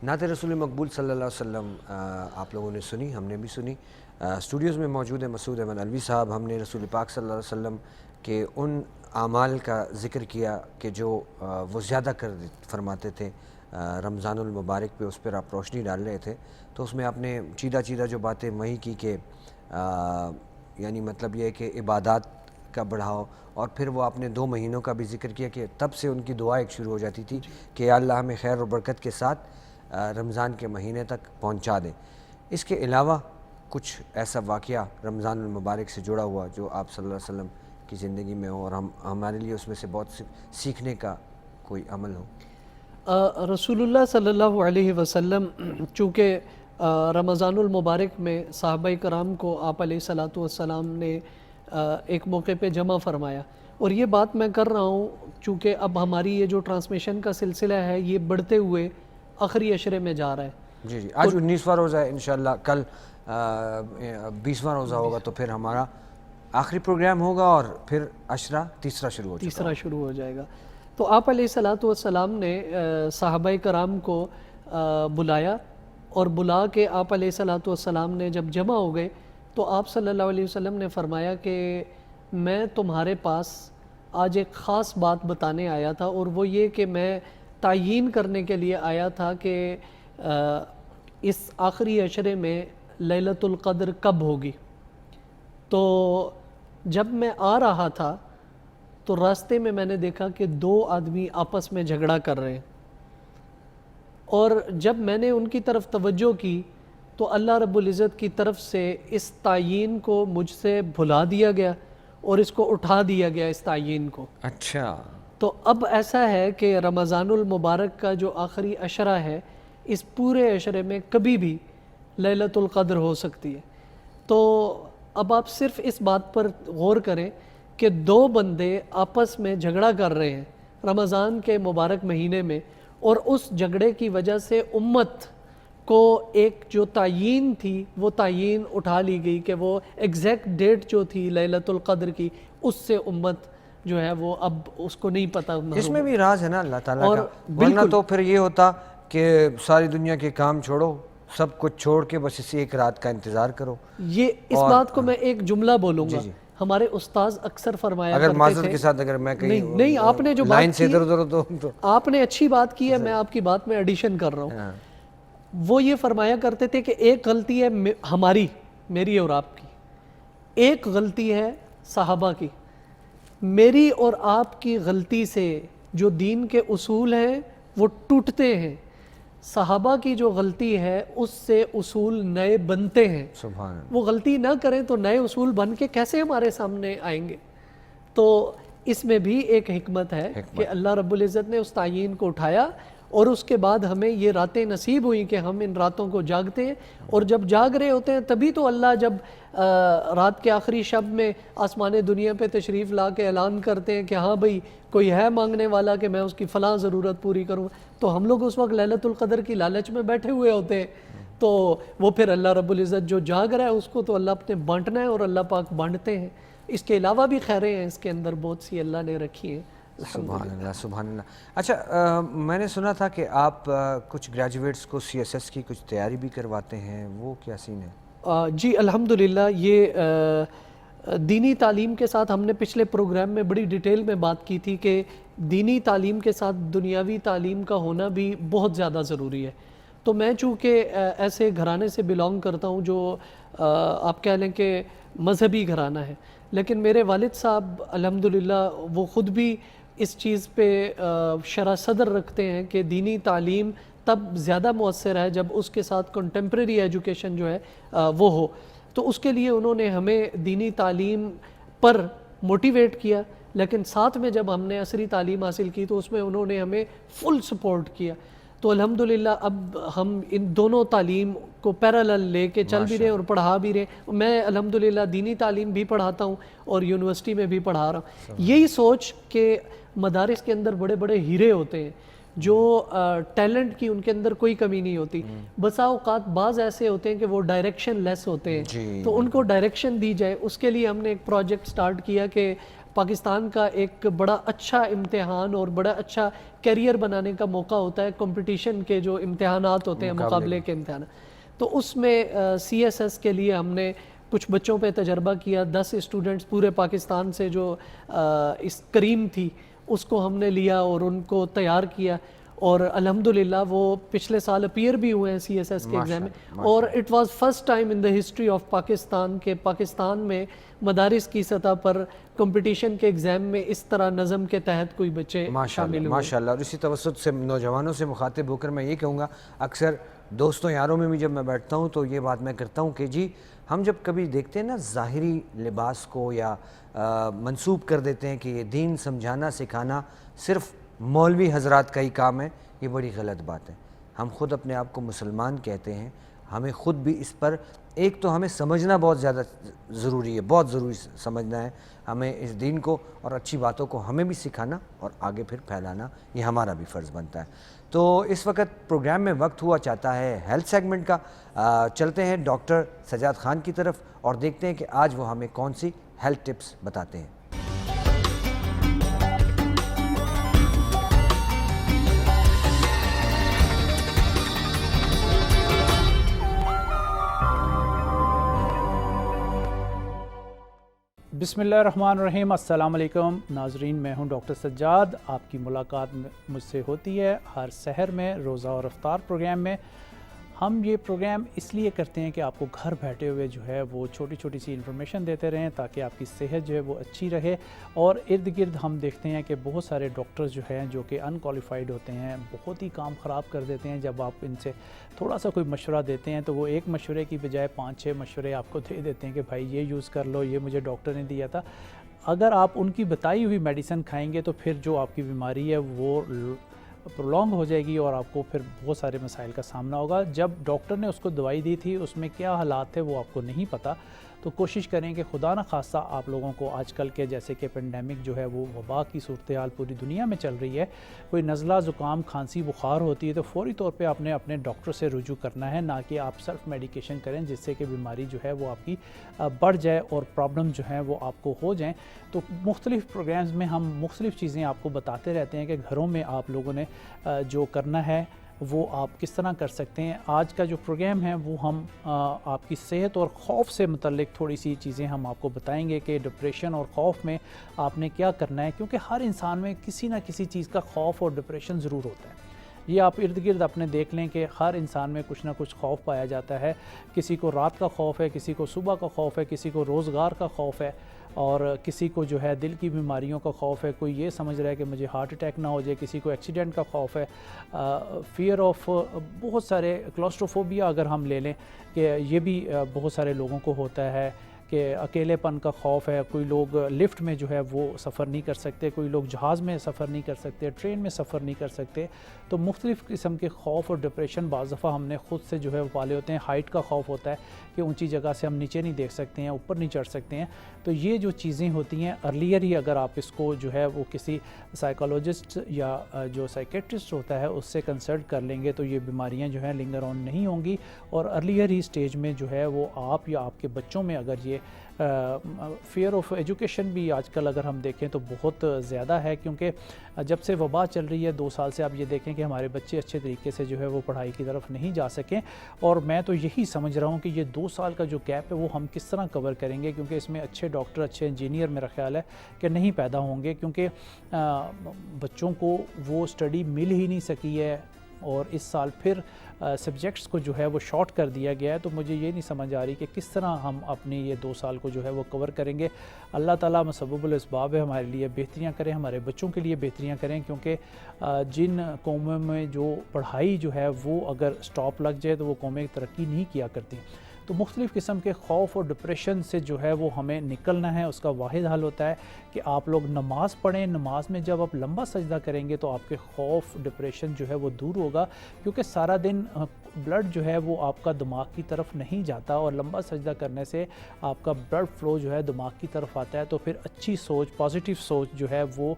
نعت رسول مقبول صلی اللہ علیہ وسلم آپ لوگوں نے سنی، ہم نے بھی سنی۔ اسٹوڈیوز میں موجود ہیں مسعود احمد علوی صاحب۔ ہم نے رسول پاک صلی اللہ علیہ وسلم کے ان اعمال کا ذکر کیا کہ جو وہ زیادہ کر فرماتے تھے رمضان المبارک پہ، اس پر آپ روشنی ڈال رہے تھے، تو اس میں آپ نے چیدہ جو باتیں وہی کی کہ یعنی مطلب یہ ہے کہ عبادات کا بڑھاؤ، اور پھر وہ آپ نے 2 مہینوں کا بھی ذکر کیا کہ تب سے ان کی دعا ایک شروع ہو جاتی تھی کہ یا اللہ ہمیں خیر و برکت کے ساتھ رمضان کے مہینے تک پہنچا دیں۔ اس کے علاوہ کچھ ایسا واقعہ رمضان المبارک سے جڑا ہوا جو آپ صلی اللہ علیہ وسلم کی زندگی میں ہو اور ہمارے لیے اس میں سے بہت سیکھنے کا کوئی عمل ہو؟ رسول اللہ صلی اللہ علیہ وسلم چونکہ رمضان المبارک میں صحابہ کرام کو آپ علیہ الصلاۃ والسلام نے ایک موقع پہ جمع فرمایا، اور یہ بات میں کر رہا ہوں چونکہ اب ہماری یہ جو ٹرانسمیشن کا سلسلہ ہے یہ بڑھتے ہوئے آخری عشرے میں جا رہا ہے، جی جی آج 19واں روزہ ہے، انشاءاللہ کل 20واں روزہ ہوگا، تو پھر ہمارا آخری پروگرام ہوگا اور پھر عشرہ تیسرا شروع ہو جائے گا. تو آپ علیہ الصلوۃ والسلام نے صحابہ کرام کو بلایا، اور بلا کے آپ علیہ الصلوۃ والسلام نے جب جمع ہو گئے تو آپ صلی اللہ علیہ وسلم نے فرمایا کہ میں تمہارے پاس آج ایک خاص بات بتانے آیا تھا، اور وہ یہ کہ میں تعیین کرنے کے لیے آیا تھا کہ اس آخری عشرے میں لیلۃ القدر کب ہوگی. تو جب میں آ رہا تھا تو راستے میں نے دیکھا کہ 2 آدمی آپس میں جھگڑا کر رہے ہیں، اور جب میں نے ان کی طرف توجہ کی تو اللہ رب العزت کی طرف سے اس تعیین کو مجھ سے بھلا دیا گیا اور اس کو اٹھا دیا گیا، اس تعیین کو. اچھا، تو اب ایسا ہے کہ رمضان المبارک کا جو آخری عشرہ ہے، اس پورے عشرے میں کبھی بھی لیلۃ القدر ہو سکتی ہے. تو اب آپ صرف اس بات پر غور کریں کہ 2 بندے آپس میں جھگڑا کر رہے ہیں رمضان کے مبارک مہینے میں، اور اس جھگڑے کی وجہ سے امت کو ایک جو تعیین تھی وہ تعیین اٹھا لی گئی کہ وہ ایگزیکٹ ڈیٹ جو تھی لیلۃ القدر کی، اس سے امت جو ہے وہ اب اس کو نہیں پتہ. اس میں بھی راز ہے نا اللہ تعالیٰ کا، ورنہ تو پھر یہ ہوتا کہ ساری دنیا کے کام چھوڑو، سب کچھ چھوڑ کے بس اسی ایک رات کا انتظار کرو. یہ اس بات کو میں ایک جملہ بولوں گا، ہمارے استاذ اکثر فرمایا اگر معذرت کے ساتھ اگر میں کہیں نہیں آپ نے جو لائن سے ادھر ادھر تو آپ نے اچھی بات کی ہے، میں آپ کی بات میں ایڈیشن کر رہا ہوں. وہ یہ فرمایا کرتے تھے کہ ایک غلطی ہے ہماری، میری اور آپ کی، ایک غلطی ہے صحابہ کی. میری اور آپ کی غلطی سے جو دین کے اصول ہیں وہ ٹوٹتے ہیں، صحابہ کی جو غلطی ہے اس سے اصول نئے بنتے ہیں. سبحان اللہ. وہ غلطی نہ کریں تو نئے اصول بن کے کیسے ہمارے سامنے آئیں گے؟ تو اس میں بھی ایک حکمت ہے کہ اللہ رب العزت نے اس تعیین کو اٹھایا، اور اس کے بعد ہمیں یہ راتیں نصیب ہوئیں کہ ہم ان راتوں کو جاگتے ہیں. اور جب جاگ رہے ہوتے ہیں تبھی تو اللہ جب رات کے آخری شب میں آسمان دنیا پہ تشریف لا کے اعلان کرتے ہیں کہ ہاں بھئی کوئی ہے مانگنے والا کہ میں اس کی فلاں ضرورت پوری کروں، تو ہم لوگ اس وقت لیلۃ القدر کی لالچ میں بیٹھے ہوئے ہوتے ہیں. تو وہ پھر اللہ رب العزت جو جاگ رہا ہے اس کو تو اللہ اپنے بانٹنا ہے، اور اللہ پاک بانٹتے ہیں. اس کے علاوہ بھی خیریں ہیں اس کے اندر بہت سی اللہ نے رکھی ہیں. سبحان اللہ سبحان اللہ. اچھا میں نے سنا تھا کہ آپ کچھ گریجویٹس کو CSS کی کچھ تیاری بھی کرواتے ہیں، وہ کیا سین ہے؟ جی الحمدللہ، یہ دینی تعلیم کے ساتھ ہم نے پچھلے پروگرام میں بڑی ڈیٹیل میں بات کی تھی کہ دینی تعلیم کے ساتھ دنیاوی تعلیم کا ہونا بھی بہت زیادہ ضروری ہے. تو میں چونکہ ایسے گھرانے سے بلانگ کرتا ہوں جو آپ کہہ لیں کہ مذہبی گھرانہ ہے، لیکن میرے والد صاحب الحمدللہ وہ خود بھی اس چیز پہ شرح صدر رکھتے ہیں کہ دینی تعلیم تب زیادہ مؤثر ہے جب اس کے ساتھ کنٹمپریری ایجوکیشن جو ہے وہ ہو. تو اس کے لیے انہوں نے ہمیں دینی تعلیم پر موٹیویٹ کیا، لیکن ساتھ میں جب ہم نے عصری تعلیم حاصل کی تو اس میں انہوں نے ہمیں فل سپورٹ کیا. تو الحمدللہ اب ہم ان دونوں تعلیم کو پیرالل لے کے چل بھی رہے اور پڑھا بھی رہے. میں الحمدللہ دینی تعلیم بھی پڑھاتا ہوں اور یونیورسٹی میں بھی پڑھا رہا ہوں. یہی سوچ کہ مدارس کے اندر بڑے بڑے ہیرے ہوتے ہیں جو ٹیلنٹ کی ان کے اندر کوئی کمی نہیں ہوتی، بسا اوقات بعض ایسے ہوتے ہیں کہ وہ ڈائریکشن لیس ہوتے ہیں، تو ان کو ڈائریکشن دی جائے. اس کے لیے ہم نے ایک پروجیکٹ سٹارٹ کیا کہ پاکستان کا ایک بڑا اچھا امتحان اور بڑا اچھا کیریئر بنانے کا موقع ہوتا ہے کمپٹیشن کے جو امتحانات ہوتے ہیں، مقابلے کے امتحانات. تو اس میں CSS کے لیے ہم نے کچھ بچوں پہ تجربہ کیا. 10 اسٹوڈنٹس پورے پاکستان سے جو اس کریم تھی اس کو ہم نے لیا اور ان کو تیار کیا، اور الحمدللہ وہ پچھلے سال اپیئر بھی ہوئے ہیں CSS کے ایگزام میں. اور it was first time in the history of Pakistan کہ پاکستان میں مدارس کی سطح پر کمپٹیشن کے ایگزام میں اس طرح نظم کے تحت کوئی بچے شامل ہوئے. ماشاءاللہ. اور اسی توسط سے نوجوانوں سے مخاطب ہو کر میں یہ کہوں گا، اکثر دوستوں یاروں میں بھی جب میں بیٹھتا ہوں تو یہ بات میں کرتا ہوں کہ جی ہم جب کبھی دیکھتے ہیں نا ظاہری لباس کو یا منسوب کر دیتے ہیں کہ یہ دین سمجھانا سکھانا صرف مولوی حضرات کا ہی کام ہے، یہ بڑی غلط بات ہے. ہم خود اپنے آپ کو مسلمان کہتے ہیں، ہمیں خود بھی اس پر ایک تو ہمیں سمجھنا بہت زیادہ ضروری ہے، بہت ضروری سمجھنا ہے ہمیں اس دین کو، اور اچھی باتوں کو ہمیں بھی سکھانا اور آگے پھر پھیلانا، یہ ہمارا بھی فرض بنتا ہے۔ تو اس وقت پروگرام میں وقت ہوا چاہتا ہے ہیلتھ سیگمنٹ کا۔ چلتے ہیں ڈاکٹر سجاد خان کی طرف اور دیکھتے ہیں کہ آج وہ ہمیں کون سی ہیلتھ ٹپس بتاتے ہیں۔ بسم اللہ الرحمن الرحیم۔ السلام علیکم ناظرین، میں ہوں ڈاکٹر سجاد۔ آپ کی ملاقات مجھ سے ہوتی ہے ہر سحر میں، روزہ اور افطار پروگرام میں۔ ہم یہ پروگرام اس لیے کرتے ہیں کہ آپ کو گھر بیٹھے ہوئے جو ہے وہ چھوٹی چھوٹی سی انفارمیشن دیتے رہیں تاکہ آپ کی صحت جو ہے وہ اچھی رہے۔ اور ارد گرد ہم دیکھتے ہیں کہ بہت سارے ڈاکٹرز جو ہیں جو کہ ان کوالیفائڈ ہوتے ہیں، بہت ہی کام خراب کر دیتے ہیں۔ جب آپ ان سے تھوڑا سا کوئی مشورہ دیتے ہیں تو وہ ایک مشورے کی بجائے 5-6 مشورے آپ کو دے دیتے ہیں کہ بھائی یہ یوز کر لو، یہ مجھے ڈاکٹر نے دیا تھا۔ اگر آپ ان کی بتائی ہوئی میڈیسن کھائیں گے تو پھر جو آپ کی بیماری ہے وہ پرولونگ ہو جائے گی اور آپ کو پھر بہت سارے مسائل کا سامنا ہوگا۔ جب ڈاکٹر نے اس کو دوائی دی تھی اس میں کیا حالات تھے وہ آپ کو نہیں پتہ، تو کوشش کریں کہ خدا نہ خواستہ آپ لوگوں کو آج کل کے جیسے کہ پینڈیمک جو ہے وہ وبا کی صورتحال پوری دنیا میں چل رہی ہے، کوئی نزلہ زکام کھانسی بخار ہوتی ہے تو فوری طور پہ آپ نے اپنے ڈاکٹر سے رجوع کرنا ہے، نہ کہ آپ سیلف میڈیکیشن کریں جس سے کہ بیماری جو ہے وہ آپ کی بڑھ جائے اور پرابلم جو ہیں وہ آپ کو ہو جائیں۔ تو مختلف پروگرامز میں ہم مختلف چیزیں آپ کو بتاتے رہتے ہیں کہ گھروں میں آپ لوگوں نے جو کرنا ہے وہ آپ کس طرح کر سکتے ہیں۔ آج کا جو پروگرام ہے وہ ہم آپ کی صحت اور خوف سے متعلق تھوڑی سی چیزیں ہم آپ کو بتائیں گے کہ ڈپریشن اور خوف میں آپ نے کیا کرنا ہے، کیونکہ ہر انسان میں کسی نہ کسی چیز کا خوف اور ڈپریشن ضرور ہوتا ہے۔ یہ آپ ارد گرد اپنے دیکھ لیں کہ ہر انسان میں کچھ نہ کچھ خوف پایا جاتا ہے۔ کسی کو رات کا خوف ہے، کسی کو صبح کا خوف ہے، کسی کو روزگار کا خوف ہے، اور کسی کو جو ہے دل کی بیماریوں کا خوف ہے۔ کوئی یہ سمجھ رہا ہے کہ مجھے ہارٹ اٹیک نہ ہو جائے، کسی کو ایکسیڈنٹ کا خوف ہے، فیئر آف بہت سارے، کلاسٹروفوبیا اگر ہم لے لیں کہ یہ بھی بہت سارے لوگوں کو ہوتا ہے کہ اکیلے پن کا خوف ہے۔ کوئی لوگ لفٹ میں جو ہے وہ سفر نہیں کر سکتے، کوئی لوگ جہاز میں سفر نہیں کر سکتے، ٹرین میں سفر نہیں کر سکتے۔ تو مختلف قسم کے خوف اور ڈپریشن بعض دفعہ ہم نے خود سے جو ہے وہ پالے ہوتے ہیں۔ ہائٹ کا خوف ہوتا ہے کہ اونچی جگہ سے ہم نیچے نہیں دیکھ سکتے ہیں، اوپر نہیں چڑھ سکتے ہیں۔ تو یہ جو چیزیں ہوتی ہیں ارلیئر ہی اگر آپ اس کو جو ہے وہ کسی سائیکالوجسٹ یا جو سائیکیٹرسٹ ہوتا ہے اس سے کنسلٹ کر لیں گے تو یہ بیماریاں جو ہیں لنگر آن نہیں ہوں گی، اور ارلیئر ہی سٹیج میں جو ہے وہ آپ یا آپ کے بچوں میں اگر یہ فیئر آف ایجوکیشن بھی آج کل اگر ہم دیکھیں تو بہت زیادہ ہے، کیونکہ جب سے وبا چل رہی ہے 2 سال سے آپ یہ دیکھیں کہ ہمارے بچے اچھے طریقے سے جو ہے وہ پڑھائی کی طرف نہیں جا سکیں۔ اور میں تو یہی سمجھ رہا ہوں کہ یہ 2 سال کا جو گیپ ہے وہ ہم کس طرح کور کریں گے، کیونکہ اس میں اچھے ڈاکٹر، اچھے انجینئر میرا خیال ہے کہ نہیں پیدا ہوں گے، کیونکہ بچوں کو وہ اسٹڈی مل ہی نہیں سکی ہے، اور اس سال پھر سبجیکٹس کو جو ہے وہ شارٹ کر دیا گیا ہے۔ تو مجھے یہ نہیں سمجھ آ رہی کہ کس طرح ہم اپنی یہ 2 سال کو جو ہے وہ کور کریں گے۔ اللہ تعالیٰ مسبب الاسباب ہے، ہمارے لیے بہتریاں کریں، ہمارے بچوں کے لیے بہتریاں کریں، کیونکہ جن قوموں میں جو پڑھائی جو ہے وہ اگر سٹاپ لگ جائے تو وہ قومیں ترقی نہیں کیا کرتی۔ تو مختلف قسم کے خوف اور ڈپریشن سے جو ہے وہ ہمیں نکلنا ہے۔ اس کا واحد حل ہوتا ہے کہ آپ لوگ نماز پڑھیں۔ نماز میں جب آپ لمبا سجدہ کریں گے تو آپ کے خوف، ڈپریشن جو ہے وہ دور ہوگا، کیونکہ سارا دن بلڈ جو ہے وہ آپ کا دماغ کی طرف نہیں جاتا، اور لمبا سجدہ کرنے سے آپ کا بلڈ فلو جو ہے دماغ کی طرف آتا ہے، تو پھر اچھی سوچ، پازیٹیو سوچ جو ہے وہ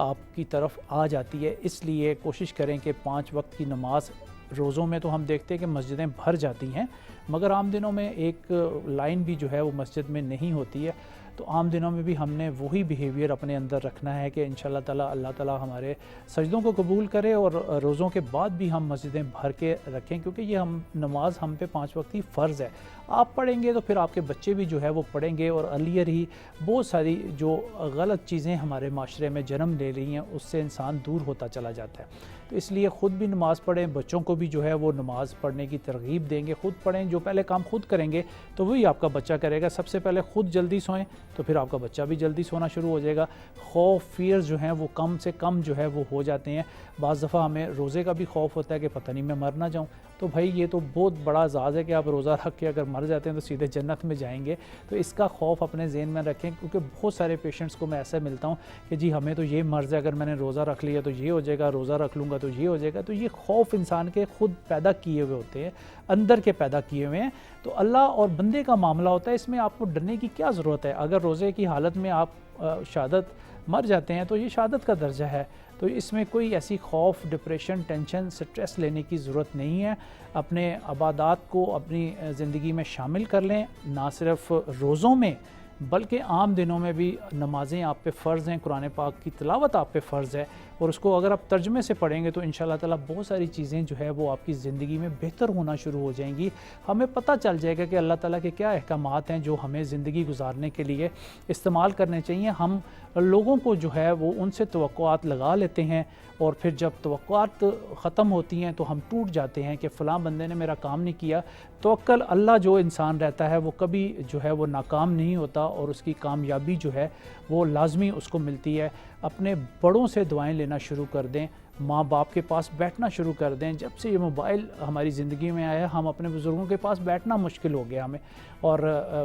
آپ کی طرف آ جاتی ہے۔ اس لیے کوشش کریں کہ 5 وقت کی نماز، روزوں میں تو ہم دیکھتے ہیں کہ مسجدیں بھر جاتی ہیں، مگر عام دنوں میں ایک لائن بھی جو ہے وہ مسجد میں نہیں ہوتی ہے۔ تو عام دنوں میں بھی ہم نے وہی بیہیویئر اپنے اندر رکھنا ہے کہ انشاءاللہ تعالی اللہ تعالی ہمارے سجدوں کو قبول کرے، اور روزوں کے بعد بھی ہم مسجدیں بھر کے رکھیں، کیونکہ یہ نماز ہم پہ 5 وقت کی فرض ہے۔ آپ پڑھیں گے تو پھر آپ کے بچے بھی جو ہے وہ پڑھیں گے، اور ارلیئر ہی بہت ساری جو غلط چیزیں ہمارے معاشرے میں جنم لے رہی ہیں اس سے انسان دور ہوتا چلا جاتا ہے۔ تو اس لیے خود بھی نماز پڑھیں، بچوں کو بھی جو ہے وہ نماز پڑھنے کی ترغیب دیں گے، خود پڑھیں۔ جو پہلے کام خود کریں گے تو وہی آپ کا بچہ کرے گا۔ سب سے پہلے خود جلدی سوئیں تو پھر آپ کا بچہ بھی جلدی سونا شروع ہو جائے گا۔ خوف، فیئر جو ہیں وہ کم سے کم جو ہے وہ ہو جاتے ہیں۔ بعض دفعہ ہمیں روزے کا بھی خوف ہوتا ہے کہ پتہ نہیں میں مر نہ جاؤں، تو تو بھائی یہ تو بہت بڑا اعزاز ہے کہ آپ روزہ رکھ کے اگر مر جاتے ہیں تو سیدھے جنت میں جائیں گے. تو اس کا خوف اپنے ذہن میں رکھیں, کیونکہ بہت سارے پیشنٹس کو میں ایسا ملتا ہوں کہ جی ہمیں تو یہ مرض ہے, اگر میں نے روزہ رکھ لیا تو یہ ہو جائے گا, روزہ رکھ لوں گا تو یہ ہو جائے گا. تو یہ خوف انسان کے خود پیدا کیے ہوئے ہوتے ہیں, اندر کے پیدا کیے ہوئے ہیں. تو اللہ اور بندے کا معاملہ ہوتا ہے, اس میں آپ کو ڈرنے کی کیا ضرورت ہے؟ اگر روزے کی حالت میں آپ شہادت مر جاتے ہیں تو یہ شہادت کا درجہ ہے. تو اس میں کوئی ایسی خوف, ڈپریشن, ٹینشن, سٹریس لینے کی ضرورت نہیں ہے. اپنے عبادات کو اپنی زندگی میں شامل کر لیں, نہ صرف روزوں میں بلکہ عام دنوں میں بھی نمازیں آپ پہ فرض ہیں, قرآن پاک کی تلاوت آپ پہ فرض ہے, اور اس کو اگر آپ ترجمے سے پڑھیں گے تو انشاءاللہ تعالیٰ بہت ساری چیزیں جو ہے وہ آپ کی زندگی میں بہتر ہونا شروع ہو جائیں گی. ہمیں پتہ چل جائے گا کہ اللہ تعالیٰ کے کیا احکامات ہیں جو ہمیں زندگی گزارنے کے لیے استعمال کرنے چاہیے. ہم لوگوں کو جو ہے وہ ان سے توقعات لگا لیتے ہیں, اور پھر جب توقعات ختم ہوتی ہیں تو ہم ٹوٹ جاتے ہیں کہ فلاں بندے نے میرا کام نہیں کیا. توکل اللہ جو انسان رہتا ہے وہ کبھی جو ہے وہ ناکام نہیں ہوتا, اور اس کی کامیابی جو ہے وہ لازمی اس کو ملتی ہے. اپنے بڑوں سے دعائیں لینا شروع کر دیں, ماں باپ کے پاس بیٹھنا شروع کر دیں. جب سے یہ موبائل ہماری زندگی میں آیا, ہم اپنے بزرگوں کے پاس بیٹھنا مشکل ہو گیا ہمیں. اور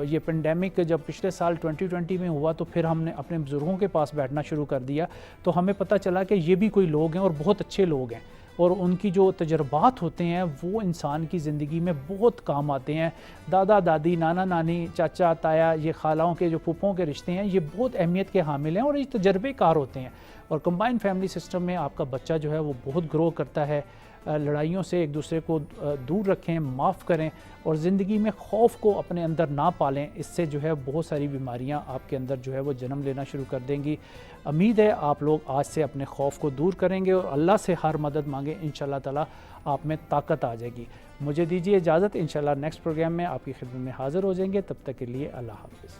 یہ پینڈیمک جب پچھلے سال 2020 میں ہوا تو پھر ہم نے اپنے بزرگوں کے پاس بیٹھنا شروع کر دیا, تو ہمیں پتہ چلا کہ یہ بھی کوئی لوگ ہیں اور بہت اچھے لوگ ہیں, اور ان کی جو تجربات ہوتے ہیں وہ انسان کی زندگی میں بہت کام آتے ہیں. دادا دادی, نانا نانی, چاچا تایا, یہ خالاؤں کے جو پھوپھوں کے رشتے ہیں, یہ بہت اہمیت کے حامل ہیں اور یہ تجربے کار ہوتے ہیں. اور کمبائن فیملی سسٹم میں آپ کا بچہ جو ہے وہ بہت گرو کرتا ہے. لڑائیوں سے ایک دوسرے کو دور رکھیں, معاف کریں, اور زندگی میں خوف کو اپنے اندر نہ پالیں. اس سے جو ہے بہت ساری بیماریاں آپ کے اندر جو ہے وہ جنم لینا شروع کر دیں گی. امید ہے آپ لوگ آج سے اپنے خوف کو دور کریں گے اور اللہ سے ہر مدد مانگیں, انشاءاللہ تعالیٰ آپ میں طاقت آ جائے گی. مجھے دیجیے اجازت, انشاءاللہ نیکسٹ پروگرام میں آپ کی خدمت میں حاضر ہو جائیں گے. تب تک کے لیے اللہ حافظ.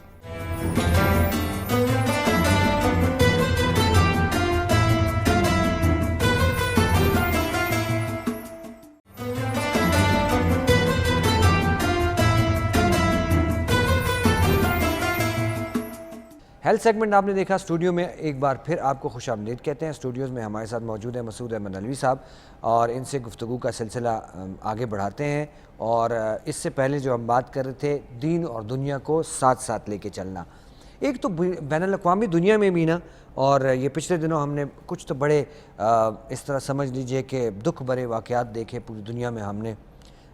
ہیلتھ سیگمنٹ آپ نے دیکھا. اسٹوڈیو میں ایک بار پھر آپ کو خوش آمدید کہتے ہیں. اسٹوڈیوز میں ہمارے ساتھ موجود ہیں مسعود احمد نلوی صاحب, اور ان سے گفتگو کا سلسلہ آگے بڑھاتے ہیں. اور اس سے پہلے جو ہم بات کر رہے تھے, دین اور دنیا کو ساتھ ساتھ لے کے چلنا. ایک تو بین الاقوامی دنیا میں بھی نا, اور یہ پچھلے دنوں ہم نے کچھ تو بڑے اس طرح سمجھ لیجئے کہ دکھ بھرے واقعات دیکھے پوری دنیا میں ہم نے,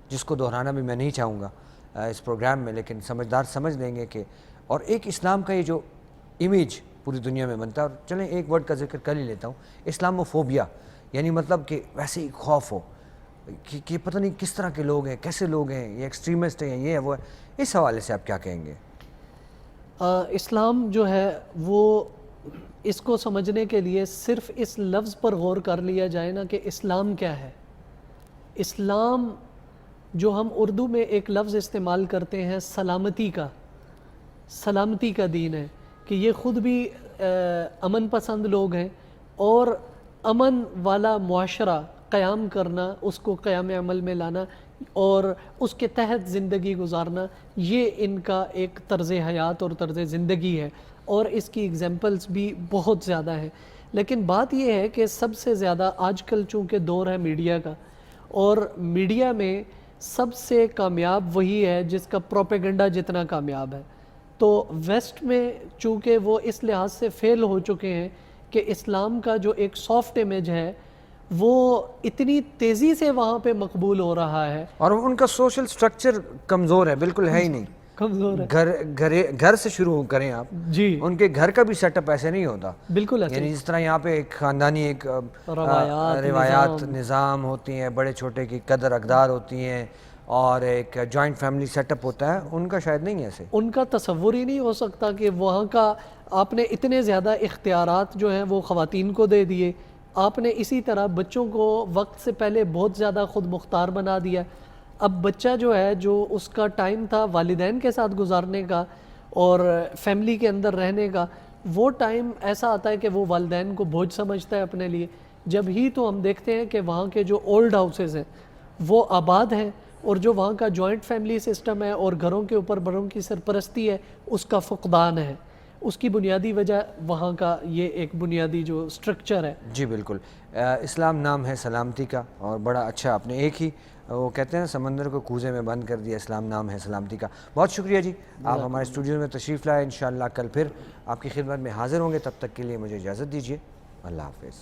جس کو دہرانا بھی میں نہیں چاہوں گا اس پروگرام میں, لیکن سمجھدار سمجھ لیں گے کہ, اور ایک اسلام کا یہ جو امیج پوری دنیا میں بنتا ہے. اور چلیں ایک ورڈ کا ذکر کر ہی لیتا ہوں, اسلاموفوبیا, یعنی مطلب کہ ویسے ہی خوف ہو کہ پتہ نہیں کس طرح کے لوگ ہیں, کیسے لوگ ہیں, یہ ایکسٹریمسٹ ہیں, یہ ہے وہ ہے. اس حوالے سے آپ کیا کہیں گے؟ اسلام جو ہے وہ اس کو سمجھنے کے لیے صرف اس لفظ پر غور کر لیا جائے نا کہ اسلام کیا ہے. اسلام جو ہم اردو میں ایک لفظ استعمال کرتے ہیں سلامتی کا, سلامتی کا دین ہے, کہ یہ خود بھی امن پسند لوگ ہیں, اور امن والا معاشرہ قیام کرنا, اس کو قیام عمل میں لانا اور اس کے تحت زندگی گزارنا, یہ ان کا ایک طرز حیات اور طرز زندگی ہے. اور اس کی اگزامپلس بھی بہت زیادہ ہیں. لیکن بات یہ ہے کہ سب سے زیادہ آج کل چونکہ دور ہے میڈیا کا, اور میڈیا میں سب سے کامیاب وہی ہے جس کا پروپیگنڈا جتنا کامیاب ہے. تو ویسٹ میں چونکہ وہ اس لحاظ سے فیل ہو چکے ہیں کہ اسلام کا جو ایک سافٹ امیج ہے وہ اتنی تیزی سے وہاں پہ مقبول ہو رہا ہے, اور ان کا سوشل سٹرکچر کمزور ہے, بالکل ہے ہی نہیں, کمزور ہے. گھر سے شروع کریں آپ, جی ان کے گھر کا بھی سیٹ اپ ایسے نہیں ہوتا. بالکل ایسے, یعنی جس طرح یہاں پہ ایک خاندانی ایک روایات نظام ہوتی ہیں, بڑے چھوٹے کی قدر اقدار ہوتی ہیں, اور ایک جوائنٹ فیملی سیٹ اپ ہوتا ہے, ان کا شاید نہیں ایسے. ان کا تصور ہی نہیں ہو سکتا کہ وہاں کا آپ نے اتنے زیادہ اختیارات جو ہیں وہ خواتین کو دے دیے. آپ نے اسی طرح بچوں کو وقت سے پہلے بہت زیادہ خود مختار بنا دیا. اب بچہ جو ہے, جو اس کا ٹائم تھا والدین کے ساتھ گزارنے کا اور فیملی کے اندر رہنے کا, وہ ٹائم ایسا آتا ہے کہ وہ والدین کو بوجھ سمجھتا ہے اپنے لیے. جب ہی تو ہم دیکھتے ہیں کہ وہاں کے جو اولڈ ہاؤسز ہیں وہ آباد ہیں, اور جو وہاں کا جوائنٹ فیملی سسٹم ہے اور گھروں کے اوپر بڑوں کی سرپرستی ہے اس کا فقدان ہے. اس کی بنیادی وجہ وہاں کا یہ ایک بنیادی جو سٹرکچر ہے. جی بالکل. اسلام نام ہے سلامتی کا, اور بڑا اچھا آپ نے ایک ہی وہ کہتے ہیں سمندر کو کوزے میں بند کر دیا، اسلام نام ہے سلامتی کا. بہت شکریہ جی، آپ ہمارے اسٹوڈیو میں تشریف لائے. انشاءاللہ کل پھر آپ کی خدمت میں حاضر ہوں گے. تب تک کے لیے مجھے اجازت دیجیے. اللہ حافظ.